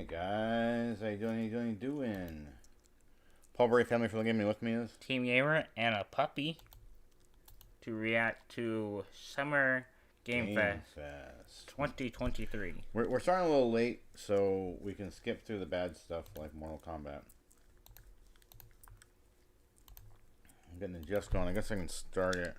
guys, how you doing? Paul Bray family for the gaming with me is Team Gamer and a puppy to react to Summer Game Fest 2023. We're starting a little late, so we can skip through the bad stuff like Mortal Kombat. I'm getting the just going. I guess I can start it.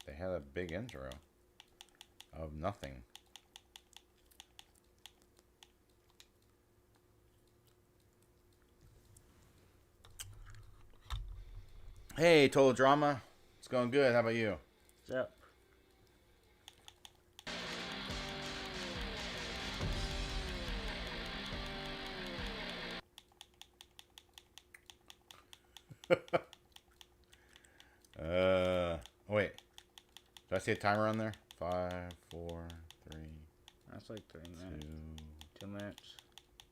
They had a big intro of nothing. Hey, Total Drama. It's going good. How about you? What's up? Oh wait. Did I see a timer on there? 5, 4, 3. That's like 3 minutes. 2 minutes.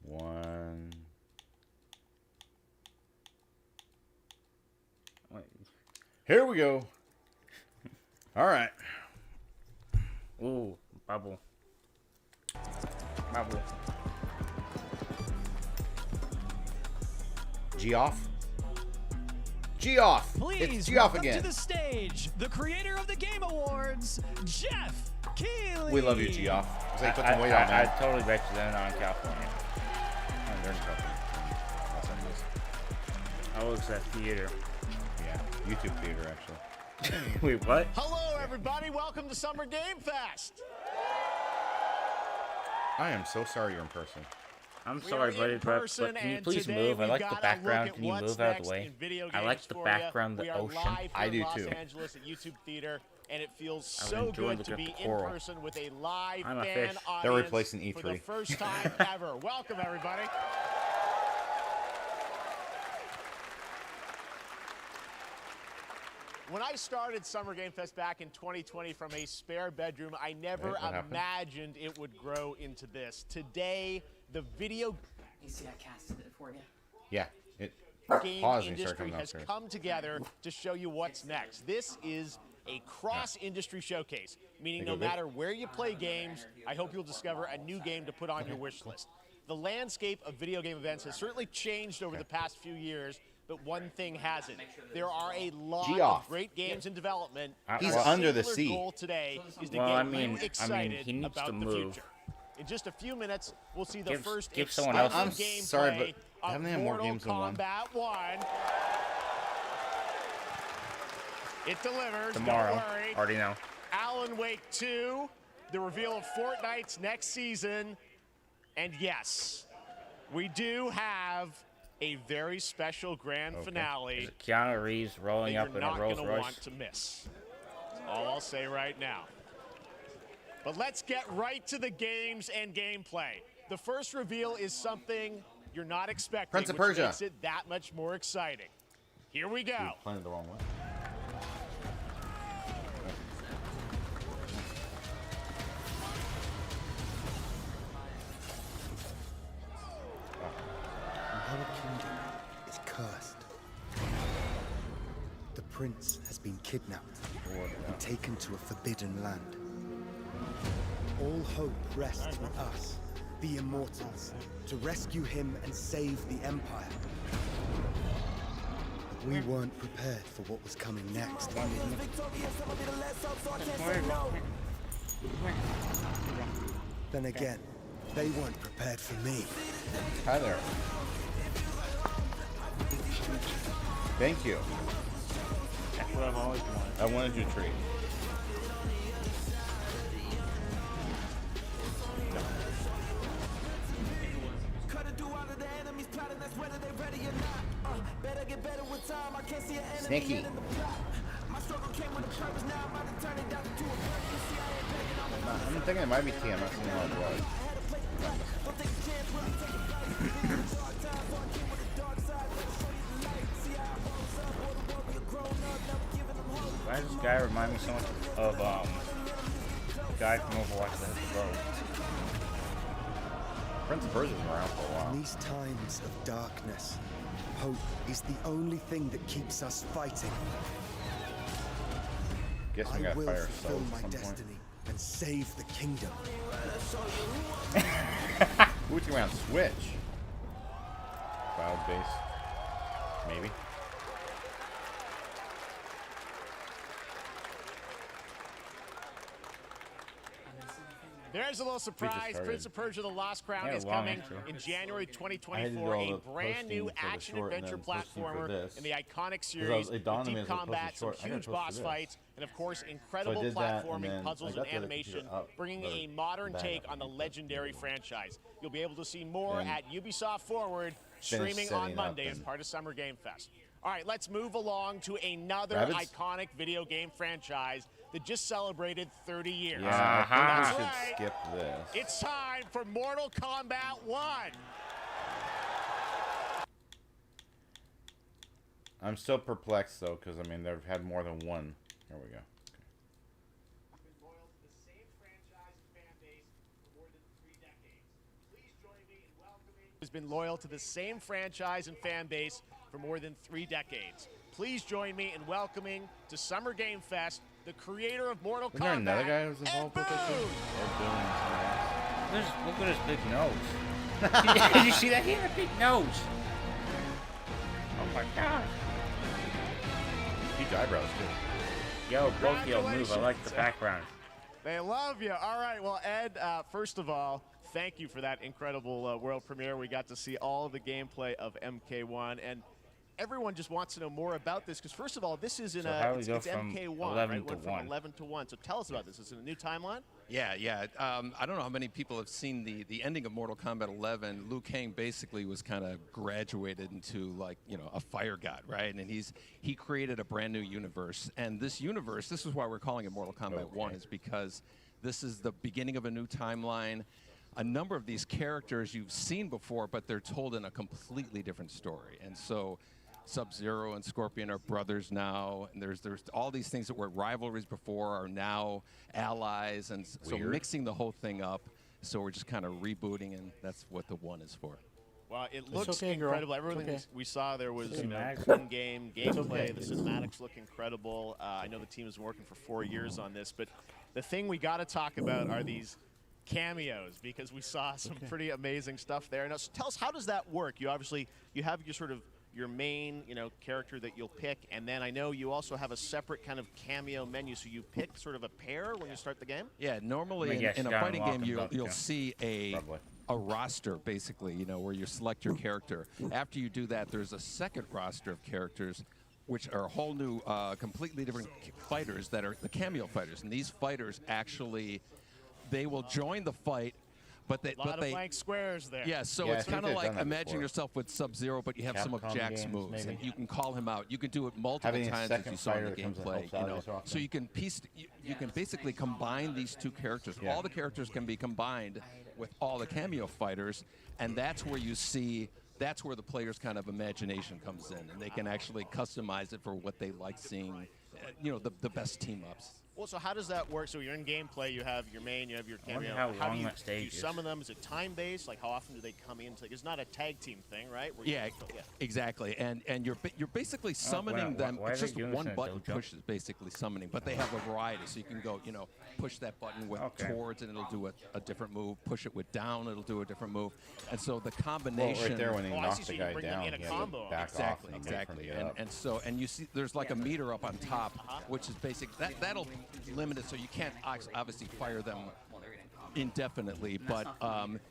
1. Wait. Here we go. All right. Ooh, bubble. Bubble. Geoff. Geoff. Please It's Geoff welcome again. to the stage, the creator of the Game Awards, Jeff Keighley. We love you, Geoff. It's like I put the weight on, man. totally bet you they're not in California. They're in California. Los Angeles. I was at theater. Yeah, YouTube theater actually. Wait, what? Hello, everybody. Welcome to Summer Game Fest. I am so sorry you're in person. I'm sorry, buddy, but can you please move? I like the background. Can you move out of the way? I like the background, the ocean. I do too. Los Angeles at YouTube Theater, and it feels I so enjoy good to looking be at the in coral. person with a live I'm a fan fish. audience. They're replacing E3 for the first time ever. Welcome, everybody. When I started Summer Game Fest back in 2020 from a spare bedroom, I never imagined it would grow into this. Today, the video You see, I casted it for you. Yeah. It game paused and you start industry coming has upstairs. come together to show you what's next. This is a cross-industry showcase, meaning no matter where you play games, I hope you'll discover a new game to put on your wish list. The landscape of video game events has certainly changed over the past few years, but one thing hasn't. There are a lot of great games in development. He's Our under the singular sea. goal today is to Well, get I mean, you excited he needs about to the move. future. In just a few minutes, we'll see the first give someone else- exciting I'm gameplay sorry, but of haven't they had more Mortal games than one? Kombat 1. It delivers. Tomorrow. Don't worry. Already know. Alan Wake 2, the reveal of Fortnite's next season, and yes, we do have a very special grand finale There's Keanu Reeves rolling that up you're in a not Rolls going to Royce. want to miss. That's all I'll say right now. But let's get right to the games and gameplay. The first reveal is something you're not expecting, Prince of which Persia. makes it that much more exciting. Here we go. You're playing it the wrong way. Our kingdom is cursed. The prince has been kidnapped and taken to a forbidden land. All hope rests with us, the immortals, to rescue him and save the empire. But we weren't prepared for what was coming next. Then again, they weren't prepared for me. Hi there. Thank you. That's what I've always wanted. I wanted your treat. Sneaky. I'm thinking it might be T. I'm not seeing a lot of blood. Why does this guy remind me so much of the guy from Overwatch that has the bow? Prince of Persia's been around for a while. In these times of darkness, hope is the only thing that keeps us fighting. Guess we I gotta will fire fulfill ourselves my at some destiny and save the kingdom. point. Who's around Switch? Cloud base. Maybe. There's a little surprise. started. Prince of Persia: The Lost Crown Yeah, is long coming intro. in January I had to 2024. do all A the brand new posting for the action short and adventure then posting for platformer this. in the iconic was- series it with dawned on me deep as I was posting combat, some short, I gotta huge post boss for this. fights, and of course So I incredible did that, and platforming, then puzzles, I and got the animation, computer up, bringing the a modern bag take up on the and legendary franchise. You'll be able to see more Then at Ubisoft Forward, streaming setting on up Monday as and- part of Summer Game Fest. All right, let's move along to another Rabbits? iconic video game franchise that just celebrated 30 years. Yeah, I That's think we right. should skip this. It's time for Mortal Kombat 1. I'm still perplexed though, because I mean they've had more than one. Here we go. Has been loyal to the same franchise and fan base for more than 3 decades. Please join me in welcoming to Summer Game Fest the creator of Mortal Isn't there Kombat, another guy who's involved with this Ed too? Boon. Look at his big nose. Did you see that? He had a big nose. Oh my god. Huge eyebrows too. Yo, both y'all move. I like the background. They love you. All right, well, Ed, first of all, thank you for that incredible world premiere. We got to see all of the gameplay of MK1, and everyone just wants to know more about this, because first of all, this is in So how do we it's go from MK1, 11 right? to Went from 1. 11 to 1. So tell us about this. Is it a new timeline? Yeah. I don't know how many people have seen the ending of Mortal Kombat 11. Liu Kang basically was kind of graduated into, like, you know, a fire god, right? And he created a brand new universe. And this universe, this is why we're calling it Mortal Kombat 1, is because this is the beginning of a new timeline. A number of these characters you've seen before, but they're told in a completely different story. And so Sub-Zero and Scorpion are brothers now, and there's all these things that were rivalries before are now allies, and so Weird. mixing the whole thing up. So we're just kind of rebooting, and that's what the 1 is for. Well, it looks okay, girl. incredible. Everything It's okay. we saw there was, you know, Cinematics. in-game gameplay. The cinematics look incredible. I know the team has been working for 4 years on this, but the thing we got to talk about are these cameos, because we saw some pretty amazing stuff there. Now, so tell us, how does that work? You obviously you have your sort of your main, you know, character that you'll pick, and then I know you also have a separate kind of cameo menu, so you pick sort of a pair when you start the game? Yeah, normally Let me guess, in a you gotta fighting unlock game, them, you'll yeah. see Probably. a roster, basically, you know, where you select your character. After you do that, there's a second roster of characters, which are a whole new, completely different fighters that are the cameo fighters. And these fighters actually, they will join the fight, But they, A lot of blank squares there. yeah, so Yeah, I it's think kind of they've like done that imagine before. yourself with Sub-Zero, but you have some of Capcom Jack's games, moves, maybe. and you can call him out. You can do it multiple Having a times as second you saw in the fighter that comes and gameplay. helps out every so often. So you can you can basically combine these two characters. Yeah. All the characters can be combined with all the cameo fighters, and that's where you see. That's where the player's kind of imagination comes in, and they can actually customize it for what they like seeing. The best team ups. Well, so how does that work? So you're in gameplay, you have your main, you have your wonder cameo. how long do you that stage do is. some of them? Is it time-based? Like, how often do they come in? It's not a tag team thing, right? Where Yeah, yeah. exactly. And you're basically summoning them. why are It's they just doing this one in a button dojo? push is basically summoning, but they have a variety. So you can go, push that button with Okay. towards, and it'll do a different move. Push it with down, it'll do a different move. And so the Well, combination. right there when he Oh, I knocks see, the so you guy bring them down, in a he has combo. to back Exactly, off and wait for him exactly. to get up. And you see there's like a meter up on top, which is basic. That'll limit it, so you can't obviously fire them indefinitely, but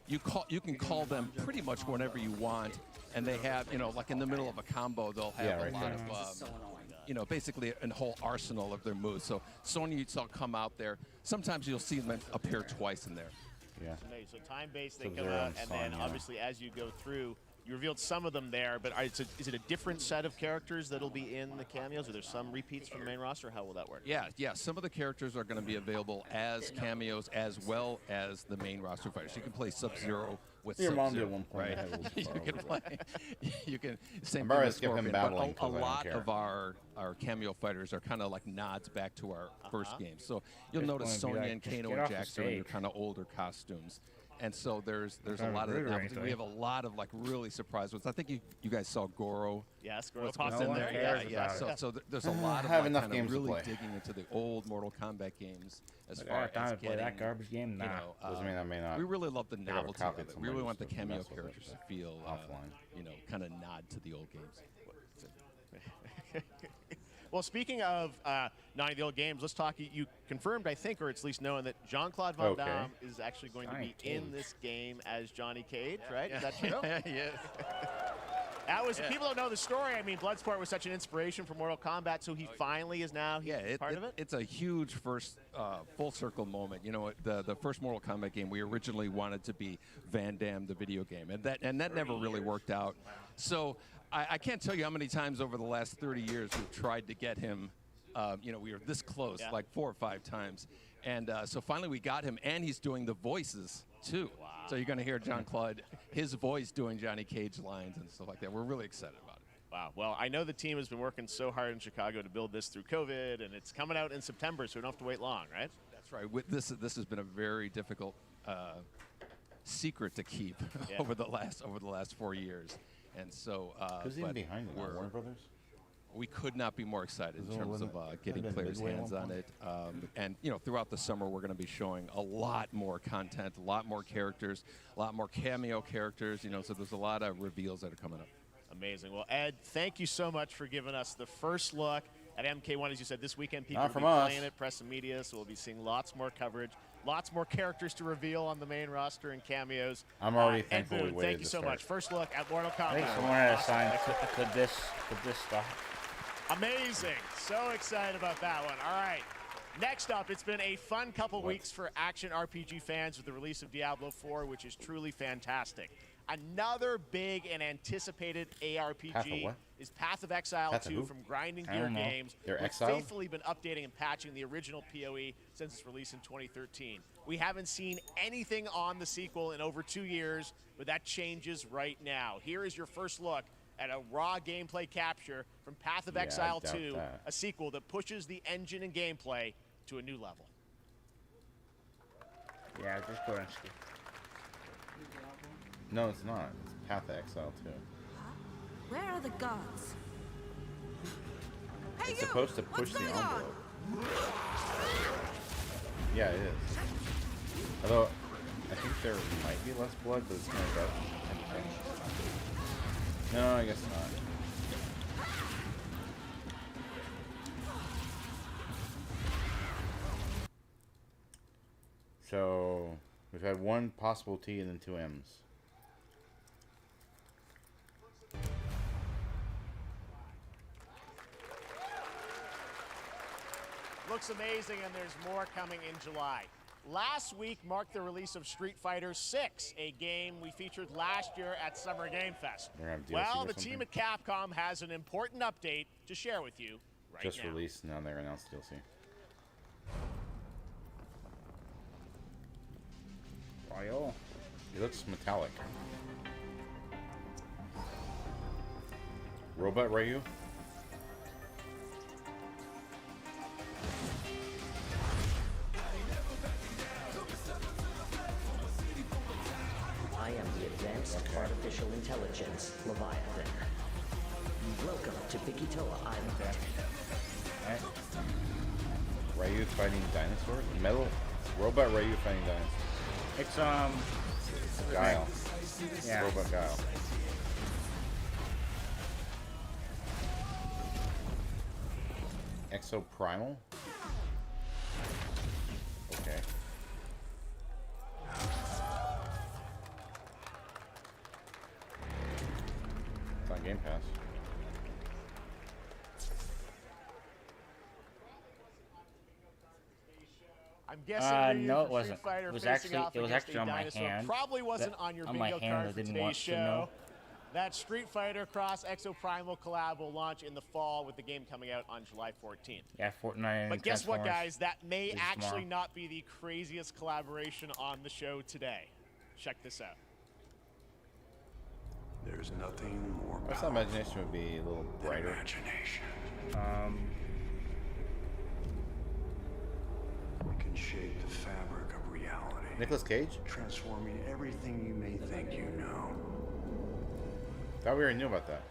you can call them pretty much whenever you want, and they have like in the middle of a combo they'll have Yeah, a right lot there. of basically a whole arsenal of their moves. So Sonya you saw come out there. Sometimes you'll see them appear twice in there. Yeah. So time-based, they come Sub-Zero out, and and then Sonya. obviously as you go through, you revealed some of them there, but is it a different set of characters that'll be in the cameos? Are there some repeats from the main roster? How will that work? Yeah. Some of the characters are going to be available as cameos as well as the main roster fighters. You can play Sub-Zero with Your mom Sub-Zero, did one point. right? I had a little You far can over play. You can. Same I'm thing already with skipping Scorpion, battling but a 'cause I don't lot care. of our cameo fighters are kind of like nods back to our first game. So you'll Just notice wanna be Sonya like, and just Kano get and off the Jax are in their stage. kind of older costumes. And so there's a Kind of lot of rude or that. anything. We have a lot of like really surprise ones. I think you guys saw Goro. Yes, Goro What's pops no in one there. cares Yeah. about it. So there's a lot of have like, enough kind of games to really play. digging into the old Mortal Kombat games as I far got time as to play getting, that garbage game. Nah. Doesn't mean I may not. we really love the have a novelty copy of it. We somewhere really just want the to cameo mess with it, characters to but feel, offline. kind of nod to the old games. Well, speaking of not the old games, let's talk. You confirmed, I think, or at least knowing that Jean-Claude Van Okay. Damme is actually going to be Johnny in Cage. this game as Johnny Cage, right? Is that true? Yeah. That was people don't know the story. I mean, Bloodsport was such an inspiration for Mortal Kombat, so he finally is now part of it. It's a huge first full circle moment. The first Mortal Kombat game we originally wanted to be Van Damme the video game, and that never really worked out. So I can't tell you how many times over the last 30 years we've tried to get him. We were this close, Yeah. like 4 or 5 times, and so finally we got him, and he's doing the voices too. Wow. So you're going to hear Jean-Claude, his voice doing Johnny Cage lines and stuff like that. We're really excited about it. Wow. Well, I know the team has been working so hard in Chicago to build this through COVID, and it's coming out in September, so we don't have to wait long, right? That's right. This has been a very difficult secret to keep Yeah. over the last 4 years, and so Who's even but behind it? we're- Warner Brothers? we could not be more excited in Is it terms of limit- getting limit players' midway at hands one on point? it. And throughout the summer, we're going to be showing a lot more content, a lot more characters, a lot more cameo characters. So there's a lot of reveals that are coming up. Amazing. Well, Ed, thank you so much for giving us the first look at MK1. As you said, this weekend people Not will be from us. playing it, press and media, so we'll be seeing lots more coverage, lots more characters to reveal on the main roster and cameos. I'm already Ed thankful we Boone, waited thank you to so start. much. First look at Mortal I Kombat. think someone had a Awesome. sign. Could this stop? Amazing. So excited about that one. All right. Next up, it's been a fun couple weeks for action RPG fans with the release of Diablo 4, which is truly fantastic. Another big and anticipated ARPG Path of what? is Path of Exile Path of 2 who? from Grinding I Gear don't know. Games. They're which exiled? faithfully been updating and patching the original PoE since its release in 2013. We haven't seen anything on the sequel in over 2 years, but that changes right now. Here is your first look at a raw gameplay capture from Path of Yeah, I Exile doubt 2, that. a sequel that pushes the engine and gameplay to a new level. Yeah, just go and skip. No, it's not. It's Path of Exile too. Where are the guards? Hey, It's you! supposed to What's push the going on? envelope. Yeah, it is. Although, I think there might be less blood, but it's kind of dark. No, I guess not. So, we've had one possible T and then 2 M's. Looks amazing, and there's more coming in July. Last week marked the release of Street Fighter 6, a game we featured last year at Summer Game Fest. They're gonna have DLC Well, or the something? team at Capcom has an important update to share with you right Just now. released, now they're announced DLC. Royal. He looks metallic. Robot Ryu? I am the Advanced Artificial Intelligence, Leviathan. Welcome to Bikitoa Island. Right. Ryu fighting dinosaurs? Metal? Robot Ryu fighting dinosaurs. It's Guile. yeah. Robot Guile. Exoprimal? Okay. It's on Game Pass. I'm guessing no, it Street wasn't. Fighter It was facing actually- off it was against actually a on my dinosaur. hand. Probably wasn't That- on your on my bingo hand, card I for didn't today's want to show. know. That Street Fighter Cross Exoprimal collab will launch in the fall with the game coming out on July 14th. Yeah, Fortnite and But guess what, Transformers. guys? That may is actually tomorrow. not be the craziest collaboration on the show today. Check this out. There's nothing more I thought imagination would be a little brighter. imagination. We can shape the fabric of reality, Nicolas Cage? transforming everything you may think you know. Thought we already knew about that.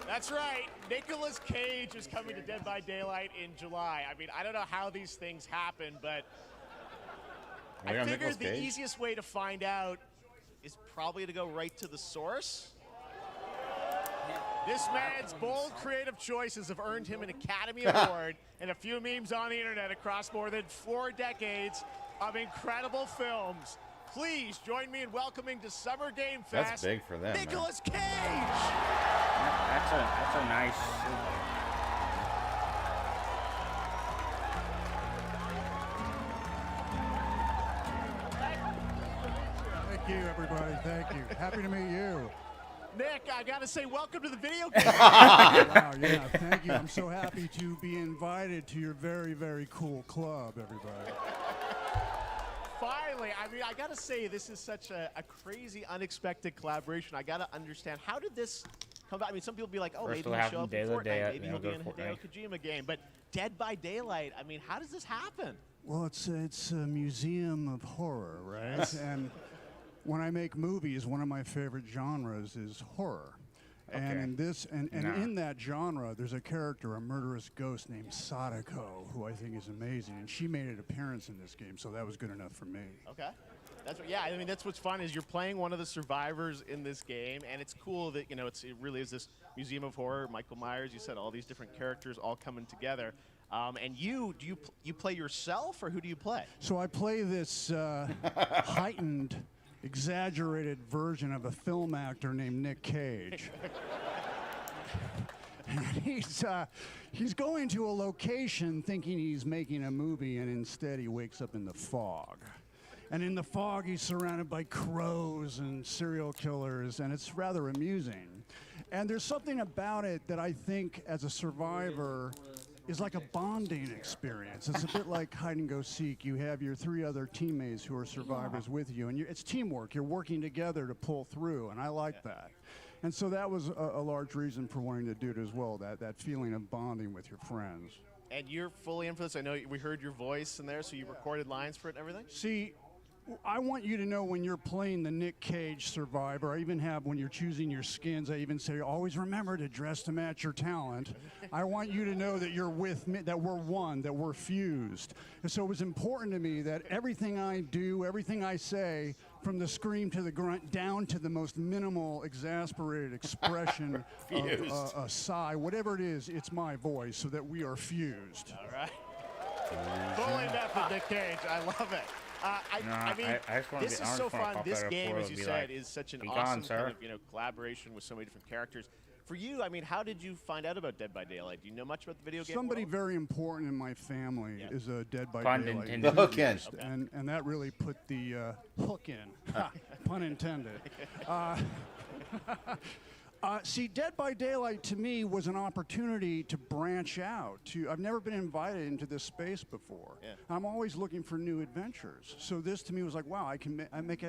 That's right. Nicolas Cage is coming to Dead by Daylight in July. I mean, I don't know how these things happen, but We I got figured Nicolas the Cage? easiest way to find out is probably to go right to the source. This man's bold creative choices have earned him an Academy Award and a few memes on the internet across more than 4 decades of incredible films. Please join me in welcoming to Summer Game Fest, That's big for them, man. Nicolas Cage! That's a nice. Thank you, everybody. Thank you. Happy to meet you. Nick, I gotta say, welcome to the video game. Wow, yeah, thank you. I'm so happy to be invited to your very, very cool club, everybody. Finally, I mean, I gotta say, this is such a crazy, unexpected collaboration. I gotta understand, how did this come about? I mean, some people be like, oh, First maybe it'll he'll happen show up Day in to Fortnite, Day, maybe then he'll be it'll in go a Hideo Fortnite. Kojima game, but Dead by Daylight, I mean, how does this happen? Well, it's a museum of horror, right? And when I make movies, one of my favorite genres is horror. And Okay. in this, and Nah. in that genre, there's a character, a murderous ghost named Sadako, who I think is amazing. And she made an appearance in this game, so that was good enough for me. Okay. That's what, yeah, I mean, that's what's fun is you're playing one of the survivors in this game, and it's cool that, you know, it really is this museum of horror. Michael Myers, you said all these different characters all coming together. And you play yourself, or who do you play? So I play this heightened, exaggerated version of a film actor named Nick Cage. And he's going to a location thinking he's making a movie, and instead he wakes up in the fog. And in the fog, he's surrounded by crows and serial killers, and it's rather amusing. And there's something about it that I think, as a survivor, is like a bonding experience. It's a bit like hide and go seek. You have your 3 other teammates who are survivors with you, and it's teamwork. You're working together to pull through, and I like that. And so that was a large reason for wanting to do it as well, that feeling of bonding with your friends. And you're fully in for this. I know we heard your voice in there, so you recorded lines for it and everything? See, I want you to know when you're playing the Nick Cage survivor, I even have, when you're choosing your skins, I even say, always remember to dress to match your talent. I want you to know that you're with me, that we're one, that we're fused. And so it was important to me that everything I do, everything I say, from the scream to the grunt, down to the most minimal, exasperated expression of a sigh, whatever it is, it's my voice, so that we are fused. All right. Fully method, Nick Cage. I love it. I mean, I just wanna this be- is I so just wanna fun. pop This out a game, foil as and you be said, like, is such an "Be awesome gone, sir." kind of, collaboration with so many different characters. For you, I mean, how did you find out about Dead by Daylight? Do you know much about the video game Somebody world? very important in my family is a Dead by Pun Daylight intended. The hook in. enthusiast, and that really put the hook in. Ha, pun intended. See, Dead by Daylight to me was an opportunity to branch out. I've never been invited into this space before. Yeah. I'm always looking for new adventures. So this to me was like, wow, I can make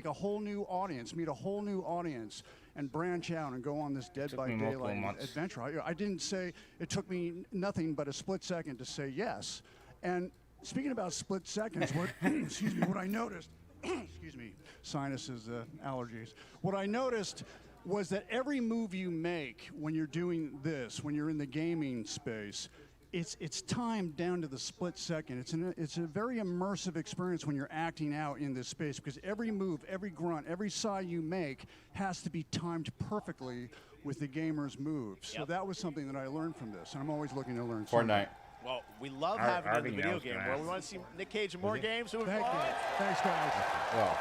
a whole new audience, meet a whole new audience, and branch out and go on this Dead by me multiple Daylight months. adventure. I didn't say it took me nothing but a split second to say yes. And speaking about split seconds, what excuse me, what I noticed, excuse me, sinuses, allergies. What I noticed was that every move you make when you're doing this, when you're in the gaming space, it's timed down to the split second. It's a very immersive experience when you're acting out in this space, because every move, every grunt, every sigh you make has to be timed perfectly with the gamer's moves. So that was something that I learned from this, and I'm always looking to learn something. Fortnite. Well, we love I having you in the already video know what's game gonna world. We happen. want to see Nick Cage in more games. Moving Thank you. forward. Thanks, guys. Well,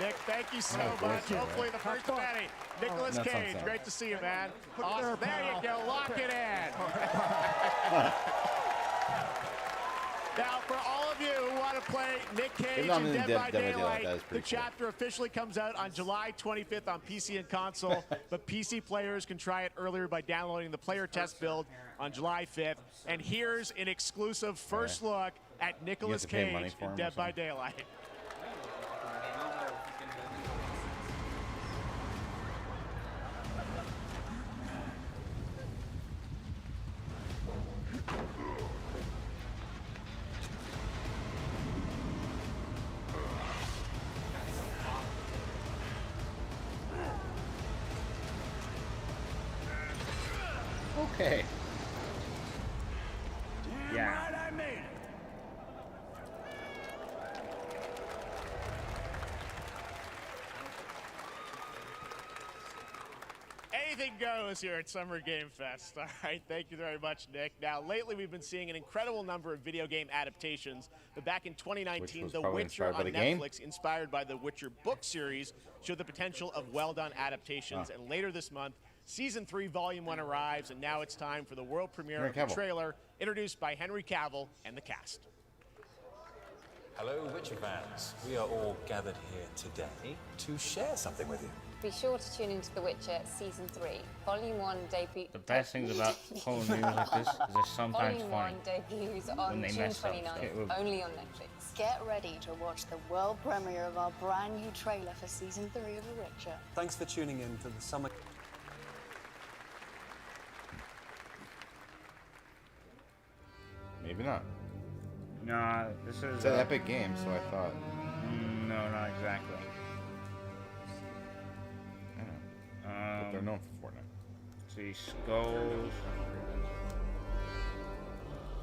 Nick, thank you so Oh, much. thank you. Hopefully the first of many. Nicolas That sounds Cage, fun. great to see you, man. Put it Awesome. there, There you pal. go. Lock it in. Now, for all of you who want to play Nick Cage not and in Dead Dead by by Daylight, Daylight, that is the pretty cool. chapter officially comes out on July 25th on PC and console, but PC players can try it earlier by downloading the player test build on July 5th. And here's an exclusive first look at Nicolas to pay money Cage for him in or Dead by something? Daylight. okay. Yeah. I made it. Anything goes here at Summer Game Fest. All right, thank you very much, Nick. Now, lately we've been seeing an incredible number of video game adaptations, but back in 2019, was The probably Witcher inspired by on the game. Netflix, inspired by the Witcher book series, showed the potential of well-done adaptations, and later this month, Season 3, Volume 1 arrives, and now it's time for the world premiere Henry of the Cavill. trailer, introduced by Henry Cavill and the cast. Hello, Witcher fans. We are all gathered here today to share something with you. Be sure to tune into The Witcher Season 3. Volume 1 debut... The best things about pulling news like this is they're sometimes Volume funny. 1 debuts When on they June mess up, 29th, it will- only on Netflix. Get ready to watch the world premiere of our brand new trailer for Season 3 of The Witcher. Thanks for tuning in to the summer. Maybe not. Nah, this is It's an epic game, so I thought. No, not exactly. But they're known for Fortnite. See, Skulls.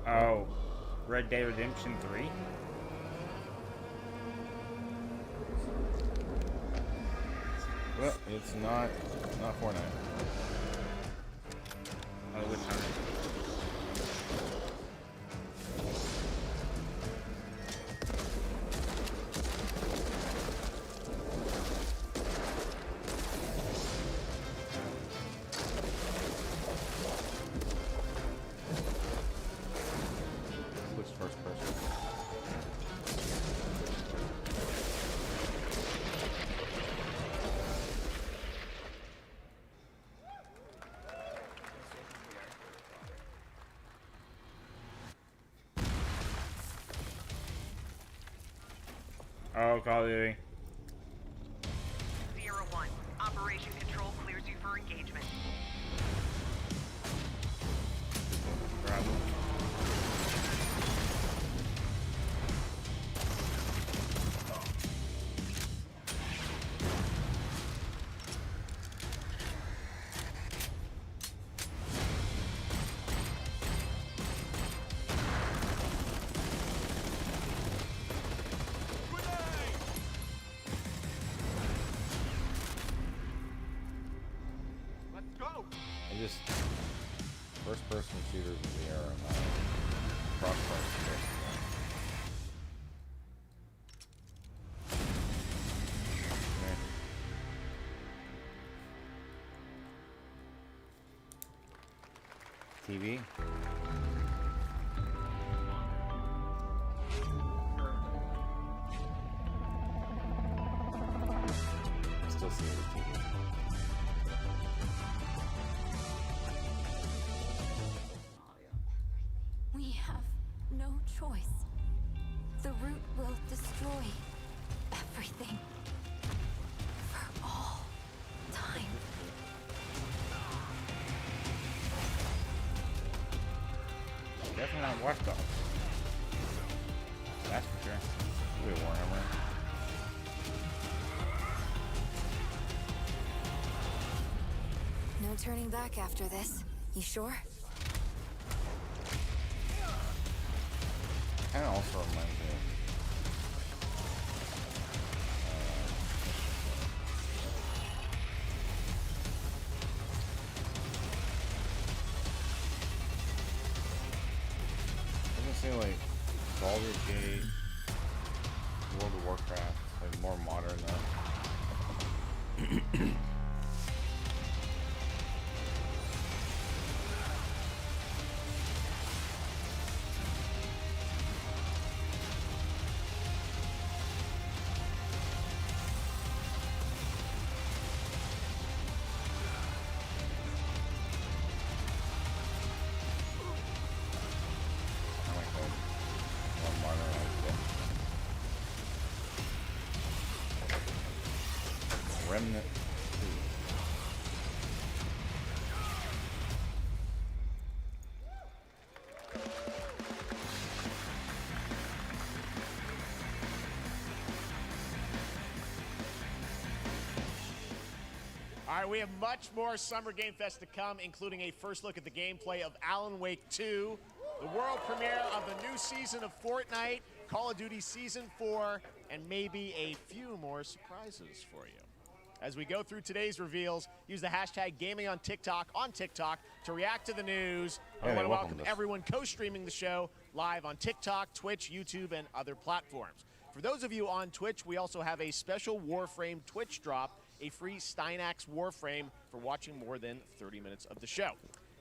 Oh, Red Dead Redemption 3. Well, it's not Fortnite. Oh, which one? Looks first person. Oh, Call of Duty. 01. Operation Control clears you for engagement. Bravo. I just first-person shooters in the era. Crossfire. TV. Still see the TV. We have no choice. The root will destroy everything. For all time. Definitely not Watch Dogs. That's for sure. We Warhammer. No turning back after this. You sure? Kind of also reminds me of. Doesn't seem like Baldur's Gate, World of Warcraft, like more modern though. Remnant 2. All right, we have much more Summer Game Fest to come, including a first look at the gameplay of Alan Wake 2, the world premiere of the new season of Fortnite, Call of Duty Season 4, and maybe a few more surprises for you. As we go through today's reveals, use the hashtag gaming on TikTok to react to the news. I want to welcome everyone co-streaming the show live on TikTok, Twitch, YouTube, and other platforms. For those of you on Twitch, we also have a special Warframe Twitch drop, a free Steinax Warframe for watching more than 30 minutes of the show.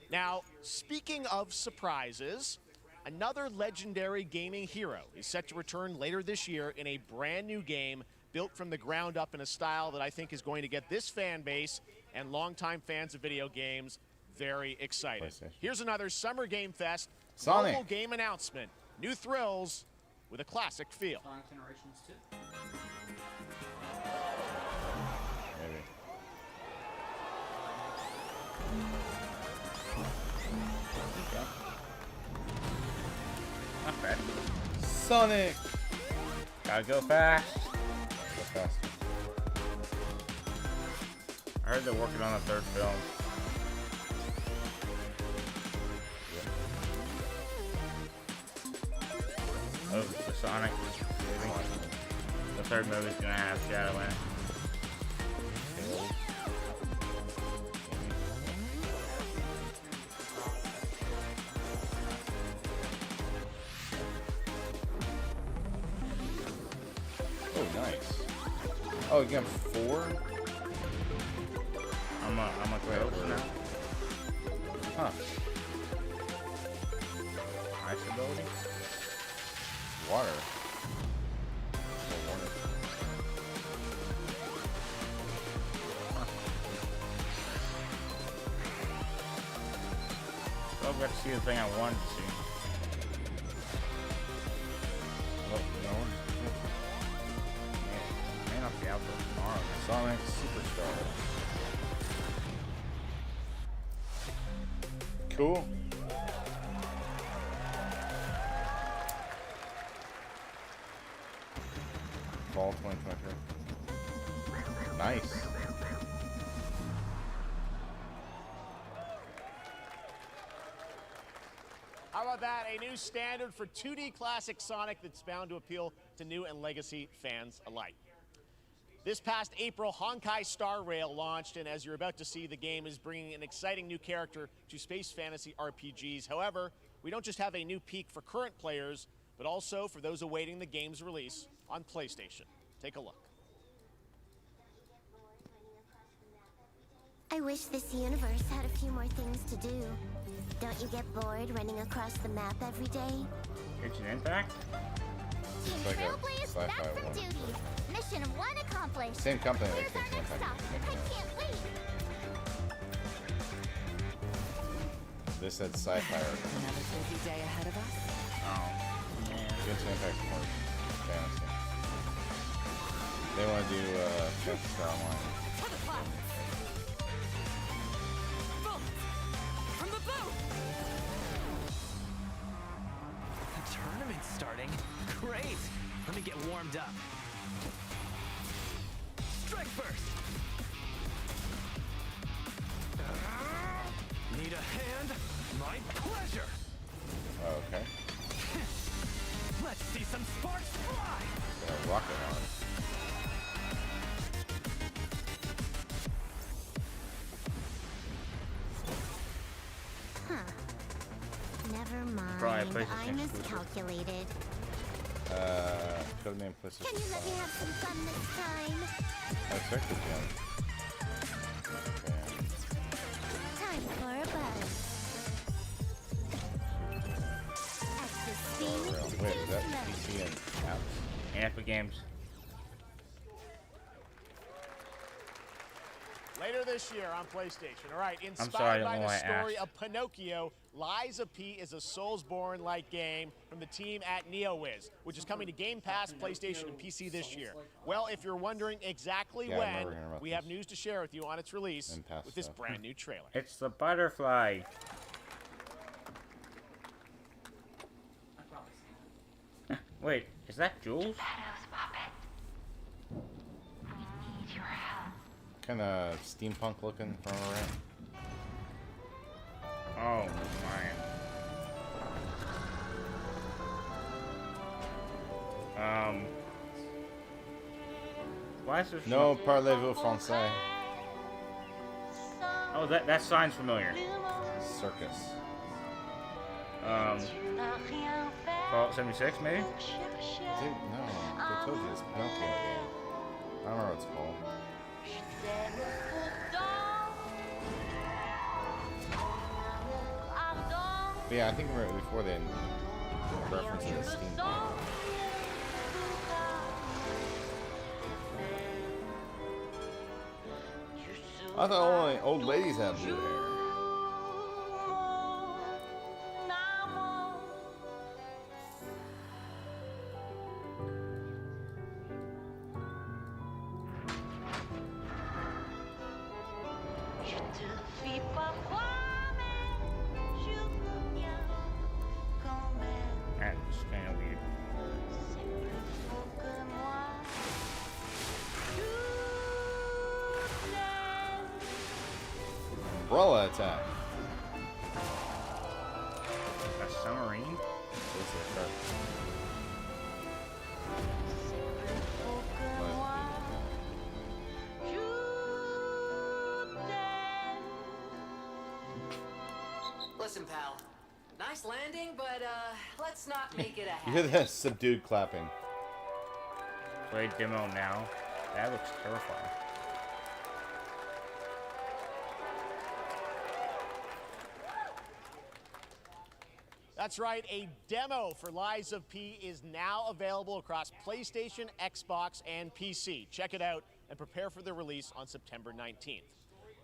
Now, speaking of surprises, another legendary gaming hero is set to return later this year in a brand new game built from the ground up in a style that I think is going to get this fan base and longtime fans of video games very excited. Here's another Summer Game Fest mobile game announcement. New thrills with a classic feel. Sonic Generations 2. Maybe. Not bad. Sonic! Gotta go fast. Go faster. I heard they're working on a third film. Of the Sonic movie. The third movie's gonna have Shadow in it. Oh, nice. Oh, you got 4? I'm a close now. Huh. Ice ability? Water. So I've got to see the thing I wanted to see. Oh, no one? May not be out till tomorrow. Sonic Superstar. Cool. Fall 2023. Nice. How about that? A new standard for 2D classic Sonic that's bound to appeal to new and legacy fans alike. This past April, Honkai Star Rail launched, and as you're about to see, the game is bringing an exciting new character to space fantasy RPGs. However, we don't just have a new peak for current players, but also for those awaiting the game's release on PlayStation. Take a look. I wish this universe had a few more things to do. Don't you get bored running across the map every day? Genshin Impact? Team It's like a Trailblaze sci-fi back from one. duty. Mission 1 accomplished. Same company that Where's our makes next Genshin stop? Impact. I can't wait. This said sci-fi. Another busy day ahead of us. Oh, man. Genshin Impact more fantasy. They want to do Phantasy Star Online. To the clouds. Bullets from the boat. The tournament's starting. Great. Let me get warmed up. Strike first. Need a hand? My pleasure. Oh, okay. Let's see some sparks fly. Rocket arm. Huh. Never mind. Probably I PlayStation miscalculated. Codename PlayStation. Can you let me have some fun this time? I expected you. Time for a buzz. Extra speed. Wait, is that PC and apps? Epic Games. Later this year on PlayStation. All right, sorry, I inspired don't by know the why I story asked. of Pinocchio, Lies of P is a Soulsborne-like game from the team at NeoWiz, which is coming to Game Pass, PlayStation, and PC this year. Well, if you're wondering exactly Yeah, I when, remember hearing about we have news to share with you on its release And past with this stuff. brand new trailer. It's the butterfly. Wait, is that Jules? Kind of steampunk looking from around. Oh man. Why is there No parlez-vous français. Oh, that sounds familiar. Circus. Fallout 76 maybe? No, I told you it's Pinocchio game. I don't know what it's called. But yeah, I think right before then, reference to the steampunk. I thought only old ladies have blue hair. That's kind of weird. Umbrella attack. A submarine? What's that? Listen, pal. Nice landing, but let's not make it a You hear habit. that subdued clapping? Play demo now. That looks terrifying. That's right, a demo for Lies of P is now available across PlayStation, Xbox, and PC. Check it out and prepare for the release on September 19th.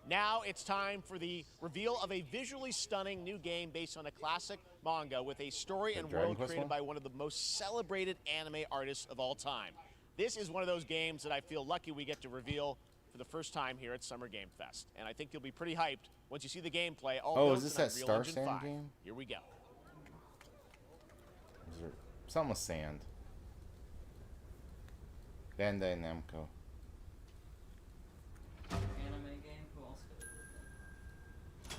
Now it's time for the reveal of a visually stunning new game based on a classic manga with a story and Dragon world Quest created one? by one of the most celebrated anime artists of all time. This is one of those games that I feel lucky we get to reveal for the first time here at Summer Game Fest. And I think you'll be pretty hyped once you see the gameplay. All Oh, built is this in that Unreal Star Engine Sand 5. game? Here we go. Is there something with sand? Bandai Namco. Anime game? Who else could it have been?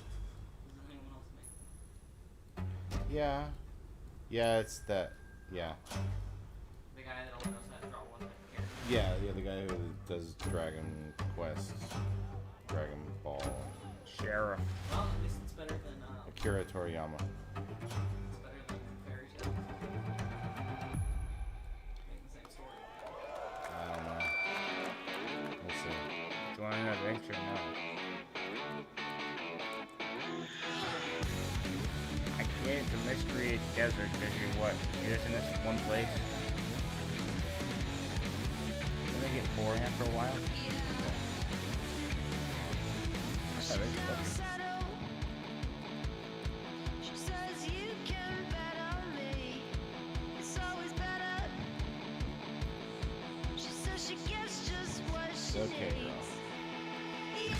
Does anyone else make Yeah. Yeah, it's that. Yeah. the guy that only knows how to draw one character? Yeah, the guy who does Dragon Quest, Dragon Ball. Sheriff. Well, at least it's better than Akira Toriyama. it's better than Fairy Tail. Making the same story. I don't know. Let's see. Join an adventure now. say it's desert because you're what? You're just in this one place. Did they get boring after a while? Yeah, they love it. Okay, girl.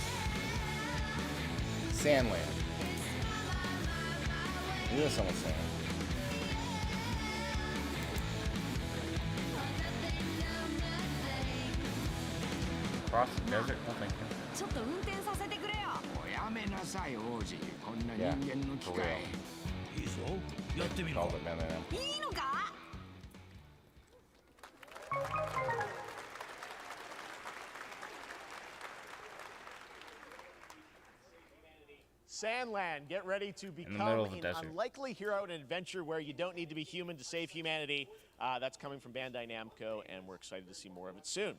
Sandland. You know someone's saying. Cross the desert? No, thank you. ちょっと運転させてくれよ。おやめなさい王子、こんな Yeah, 人間の機 for 械 real. いいぞ、やってみ Called ろ it, man, man. いいのか？ Sandland, get ready to middle become of the an desert. unlikely hero in an adventure where you don't need to be human to save humanity. That's coming from Bandai Namco, and we're excited to see more of it soon.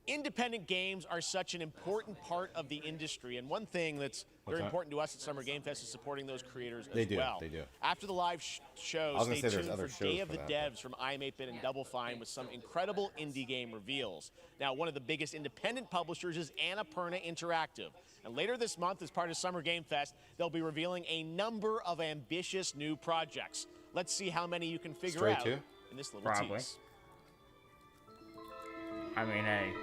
Independent games are such an important part of the industry, and one thing that's very important to us at Summer Game Fest is supporting those creators They as do, well. they do. After the live show, I was gonna stay say there's tuned other for Day shows of for the that, Devs from I'm 8-Bit and Double Fine with some incredible indie game reveals. Now, one of the biggest independent publishers is Annapurna Interactive. And later this month, as part of Summer Game Fest, they'll be revealing a number of ambitious new projects. Let's see how many you can figure Stray out 2? in this little Probably. tease. I mean, hey.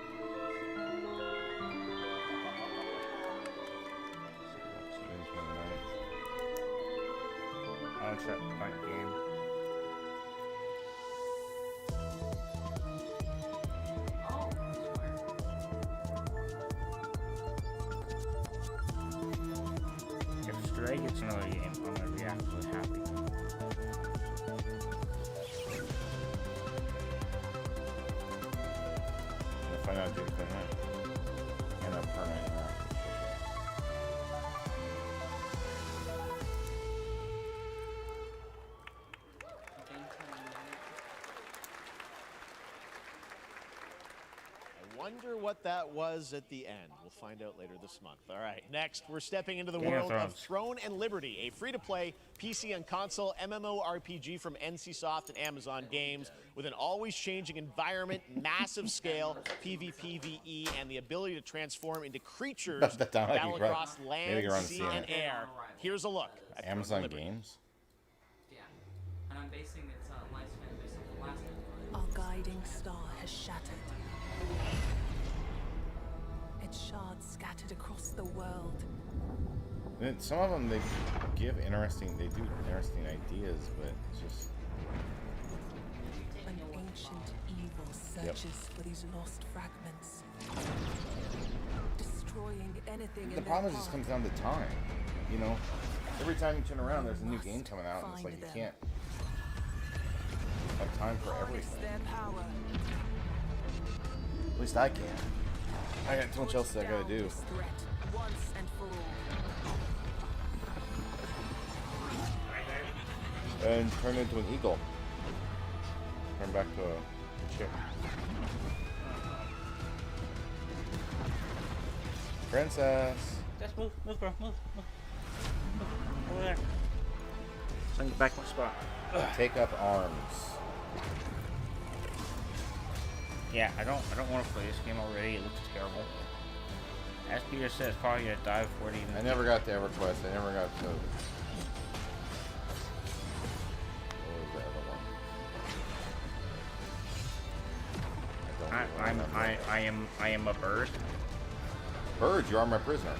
Oh, it's that fight game. If Stray gets another game, I'm gonna be absolutely happy. We'll find out June 29th. And a permanent interactive. I wonder what that was at the end. We'll find out later this month. All right, next, we're stepping into the Game of world of Thrones. Throne and Liberty, a free-to-play PC and console MMORPG from NCSoft and Amazon Games with an always-changing environment, massive scale, PvPvE, and the ability to transform into creatures That that time I battle can run- across maybe land, I can run sea, CN. and air. Here's a look at Throne and Amazon Liberty. Games? Yeah. And I'm basing its lifespan based on the last one. Our guiding star has shattered. Its shards scattered across the world. And some of them, they do interesting ideas, but it's just... An ancient evil searches for these lost fragments, destroying anything in The problem is it just comes down to time. You know, every time you turn around, there's a new game coming out, and it's like you can't have time for everything. their power. At least I can. I got too much else that I gotta do. This threat once and for all. And turn into an eagle. Turn back to a chick. Princess. Just move, bro, move. Over there. So I can get back my spot. Take up arms. Yeah, I don't want to play this game already. It looks terrible. As Peter says, probably gonna die before it even. I never got to EverQuest. I never got to. What was the other one? I am a bird. Bird, you are my prisoner.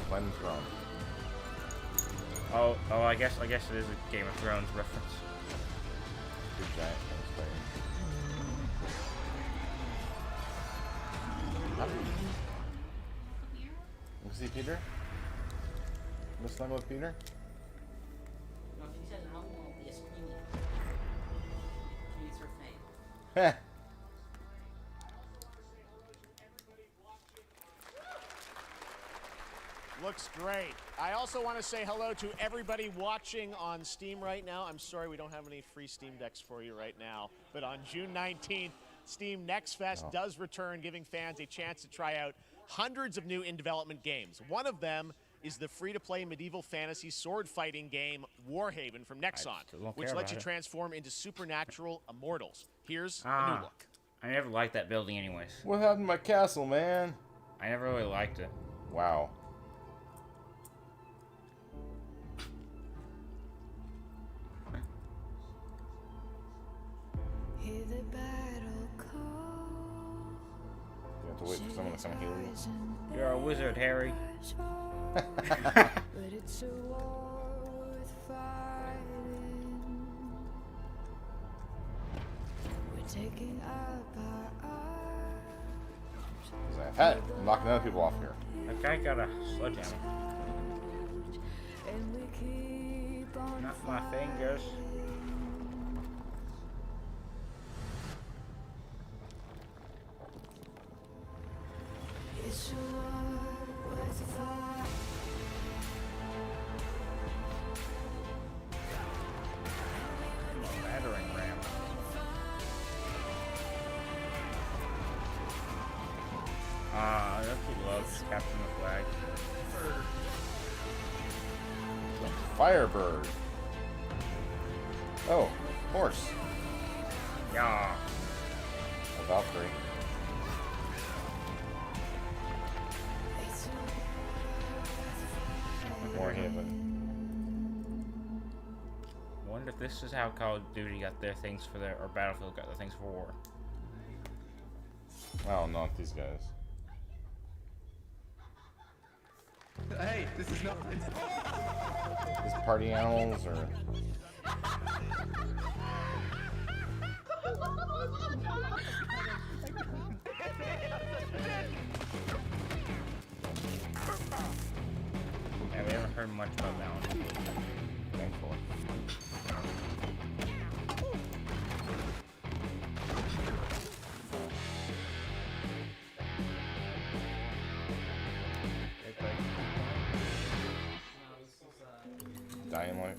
Find the throne. Oh, I guess it is a Game of Thrones reference. Big giant things fighting. You see Peter? You snuggle with Peter? No, she says how will be a screaming. She needs her fame. Heh. Looks great. I also want to say hello to everybody watching on Steam right now. I'm sorry we don't have any free Steam Decks for you right now, but on June 19th, Steam Next Fest does return, giving fans a chance to try out hundreds of new in-development games. One of them is the free-to-play medieval fantasy sword fighting game Warhaven from Nexon, which lets you transform into supernatural immortals. Here's a new look. I never liked that building anyways. What happened to my castle, man? I never really liked it. Wow. Hear the battle call. You have to wait for someone to come heal you. You're a wizard, Harry. But it's a war worth fighting. We're taking up our arms. Hey, I'm knocking other people off here. That guy got a sledgehammer. And we keep on Not my fingers. It's a war worth fighting. Battering ram. I actually love capturing the flag. Firebird. Oh, horse. Yeah. A Valkyrie. Warhaven. Wonder if this is how Call of Duty got their things for their, or Battlefield got their things for war. Oh, not these guys. Hey, this is not. These party animals or. Yeah, we haven't heard much about that one. Thankfully. Dynamite.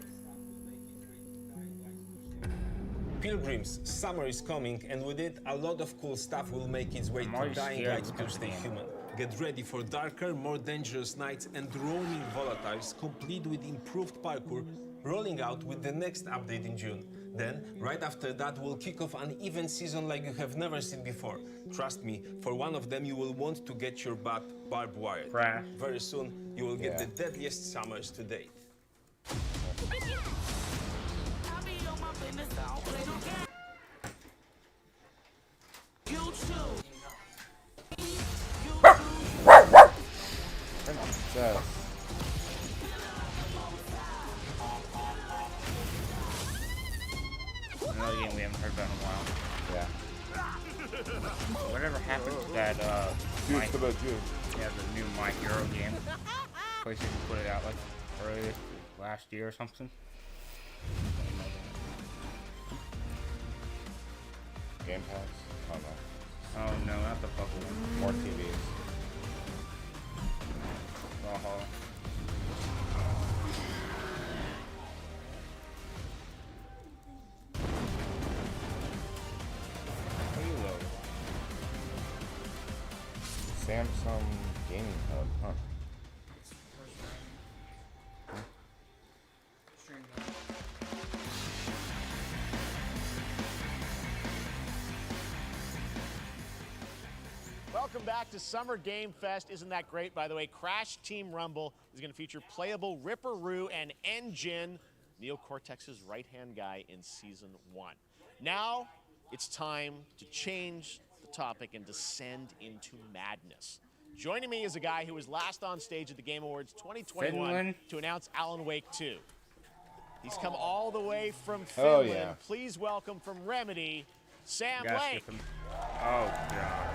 Pilgrims, summer is coming, and with it, a lot of cool stuff will make its way to Dying Light to Stay Human. Get ready for darker, more dangerous nights and roaming volatiles, complete with improved parkour, rolling out with the next update in June. Then, right after that, we'll kick off an event season like you have never seen before. Trust me, for one of them, you will want to get your butt barbed wired. Very soon, you will get the deadliest summers to date. Princess. Another game we haven't heard about in a while. Yeah. Whatever happened to that, Juice about Juice. Yeah, the new My Hero game. PlayStation put it out like early last year or something. Game Pass? Oh no. Oh no, not the bubble one. More TVs. Uh-huh. Halo. Samsung Gaming Hub, huh? Welcome back to Summer Game Fest. Isn't that great? By the way, Crash Team Rumble is going to feature playable Ripperoo and Engine, Neo Cortex's right-hand guy in Season 1. Now, it's time to change the topic and descend into madness. Joining me is a guy who was last on stage at the Game Awards 2021 Finland. to announce Alan Wake 2. He's come all the way from Oh, Finland. yeah. Please welcome from Remedy, Sam Gotta Lake. skip him. Oh god.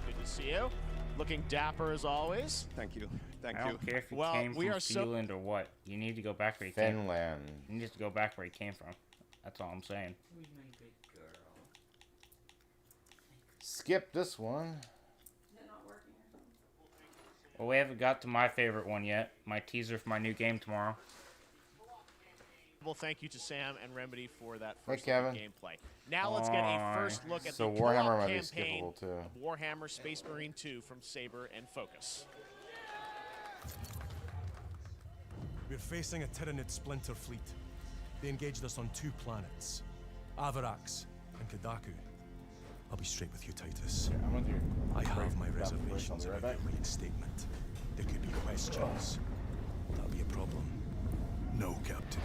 Good to see you. Looking dapper as always. Thank you. Thank I you. don't care if he Well, came we from are so- Finland or what. You need to go back where he came from. Finland. You need to go back where he came from. That's all I'm saying. Skip this one. Well, we haven't got to my favorite one yet. My teaser for my new game tomorrow. Well, thank you to Sam and Remedy for that first Kevin. gameplay. Now let's get a first look at So the Warhammer co-op might be campaign skippable, too. of Warhammer Space Marine 2 from Saber and Focus. We're facing a Tyranid splinter fleet. They engaged us on 2 planets, Avarax and Kadaku. I'll be straight with you, Titus. I have my reservations about your reinstatement. There could be questions. That'll be a problem. No, Captain.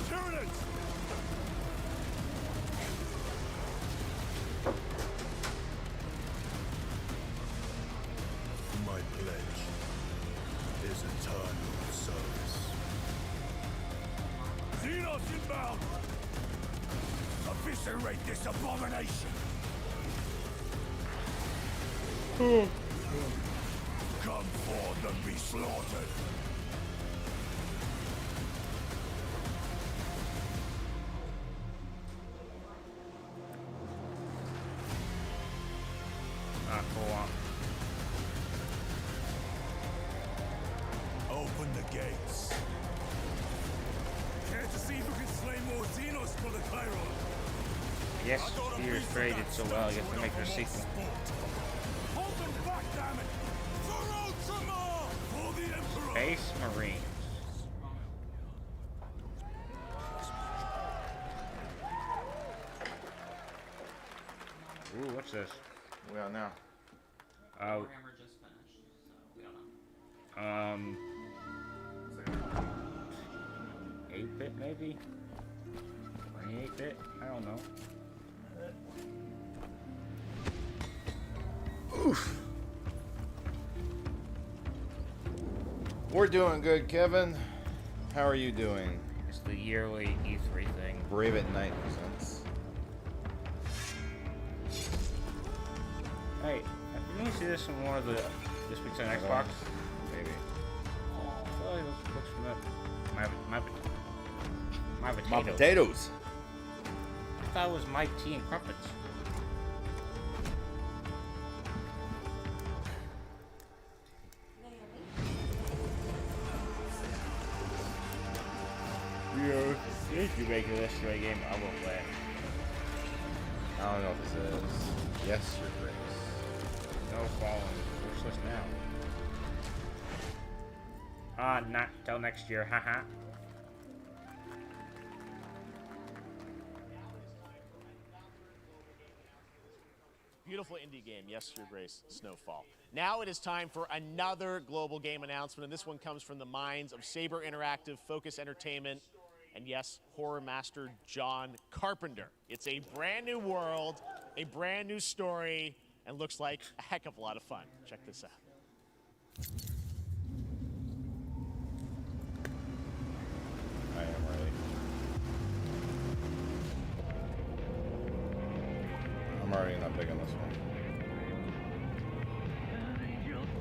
Tyranids! My pledge is eternal service. Xenos inbound! Eviscerate this abomination! Come forth and be slaughtered! Open the gates. Care to see who can slay more Xenos for the Chiron? Yes, Spears traded so well, I guess to make their sequel. Hold them back, damn it! For Ultramar! For the Emperor! Space Marines. Ooh, what's this? We are now. Oh. Warhammer just finished, so we don't know. 8-bit maybe? 28-bit? I don't know. Oof. We're doing good, Kevin. How are you doing? It's the yearly E3 thing. Brave at Night presents. Hey, didn't you see this in one of the this week's on Xbox? Maybe. Oh, it looks familiar. My potatoes. My potatoes. I thought it was my tea and crumpets. Yeah, if you make a yesterday game, I will play. I don't know what this is. Yes, your grace. No falling. Wish list now. Not till next year, haha. Beautiful indie game, yes, your grace, Snowfall. Now it is time for another global game announcement, and this one comes from the minds of Saber Interactive, Focus Entertainment, and yes, horror master John Carpenter. It's a brand new world, a brand new story, and looks like a heck of a lot of fun. Check this out. I am ready. I'm already not big on this one.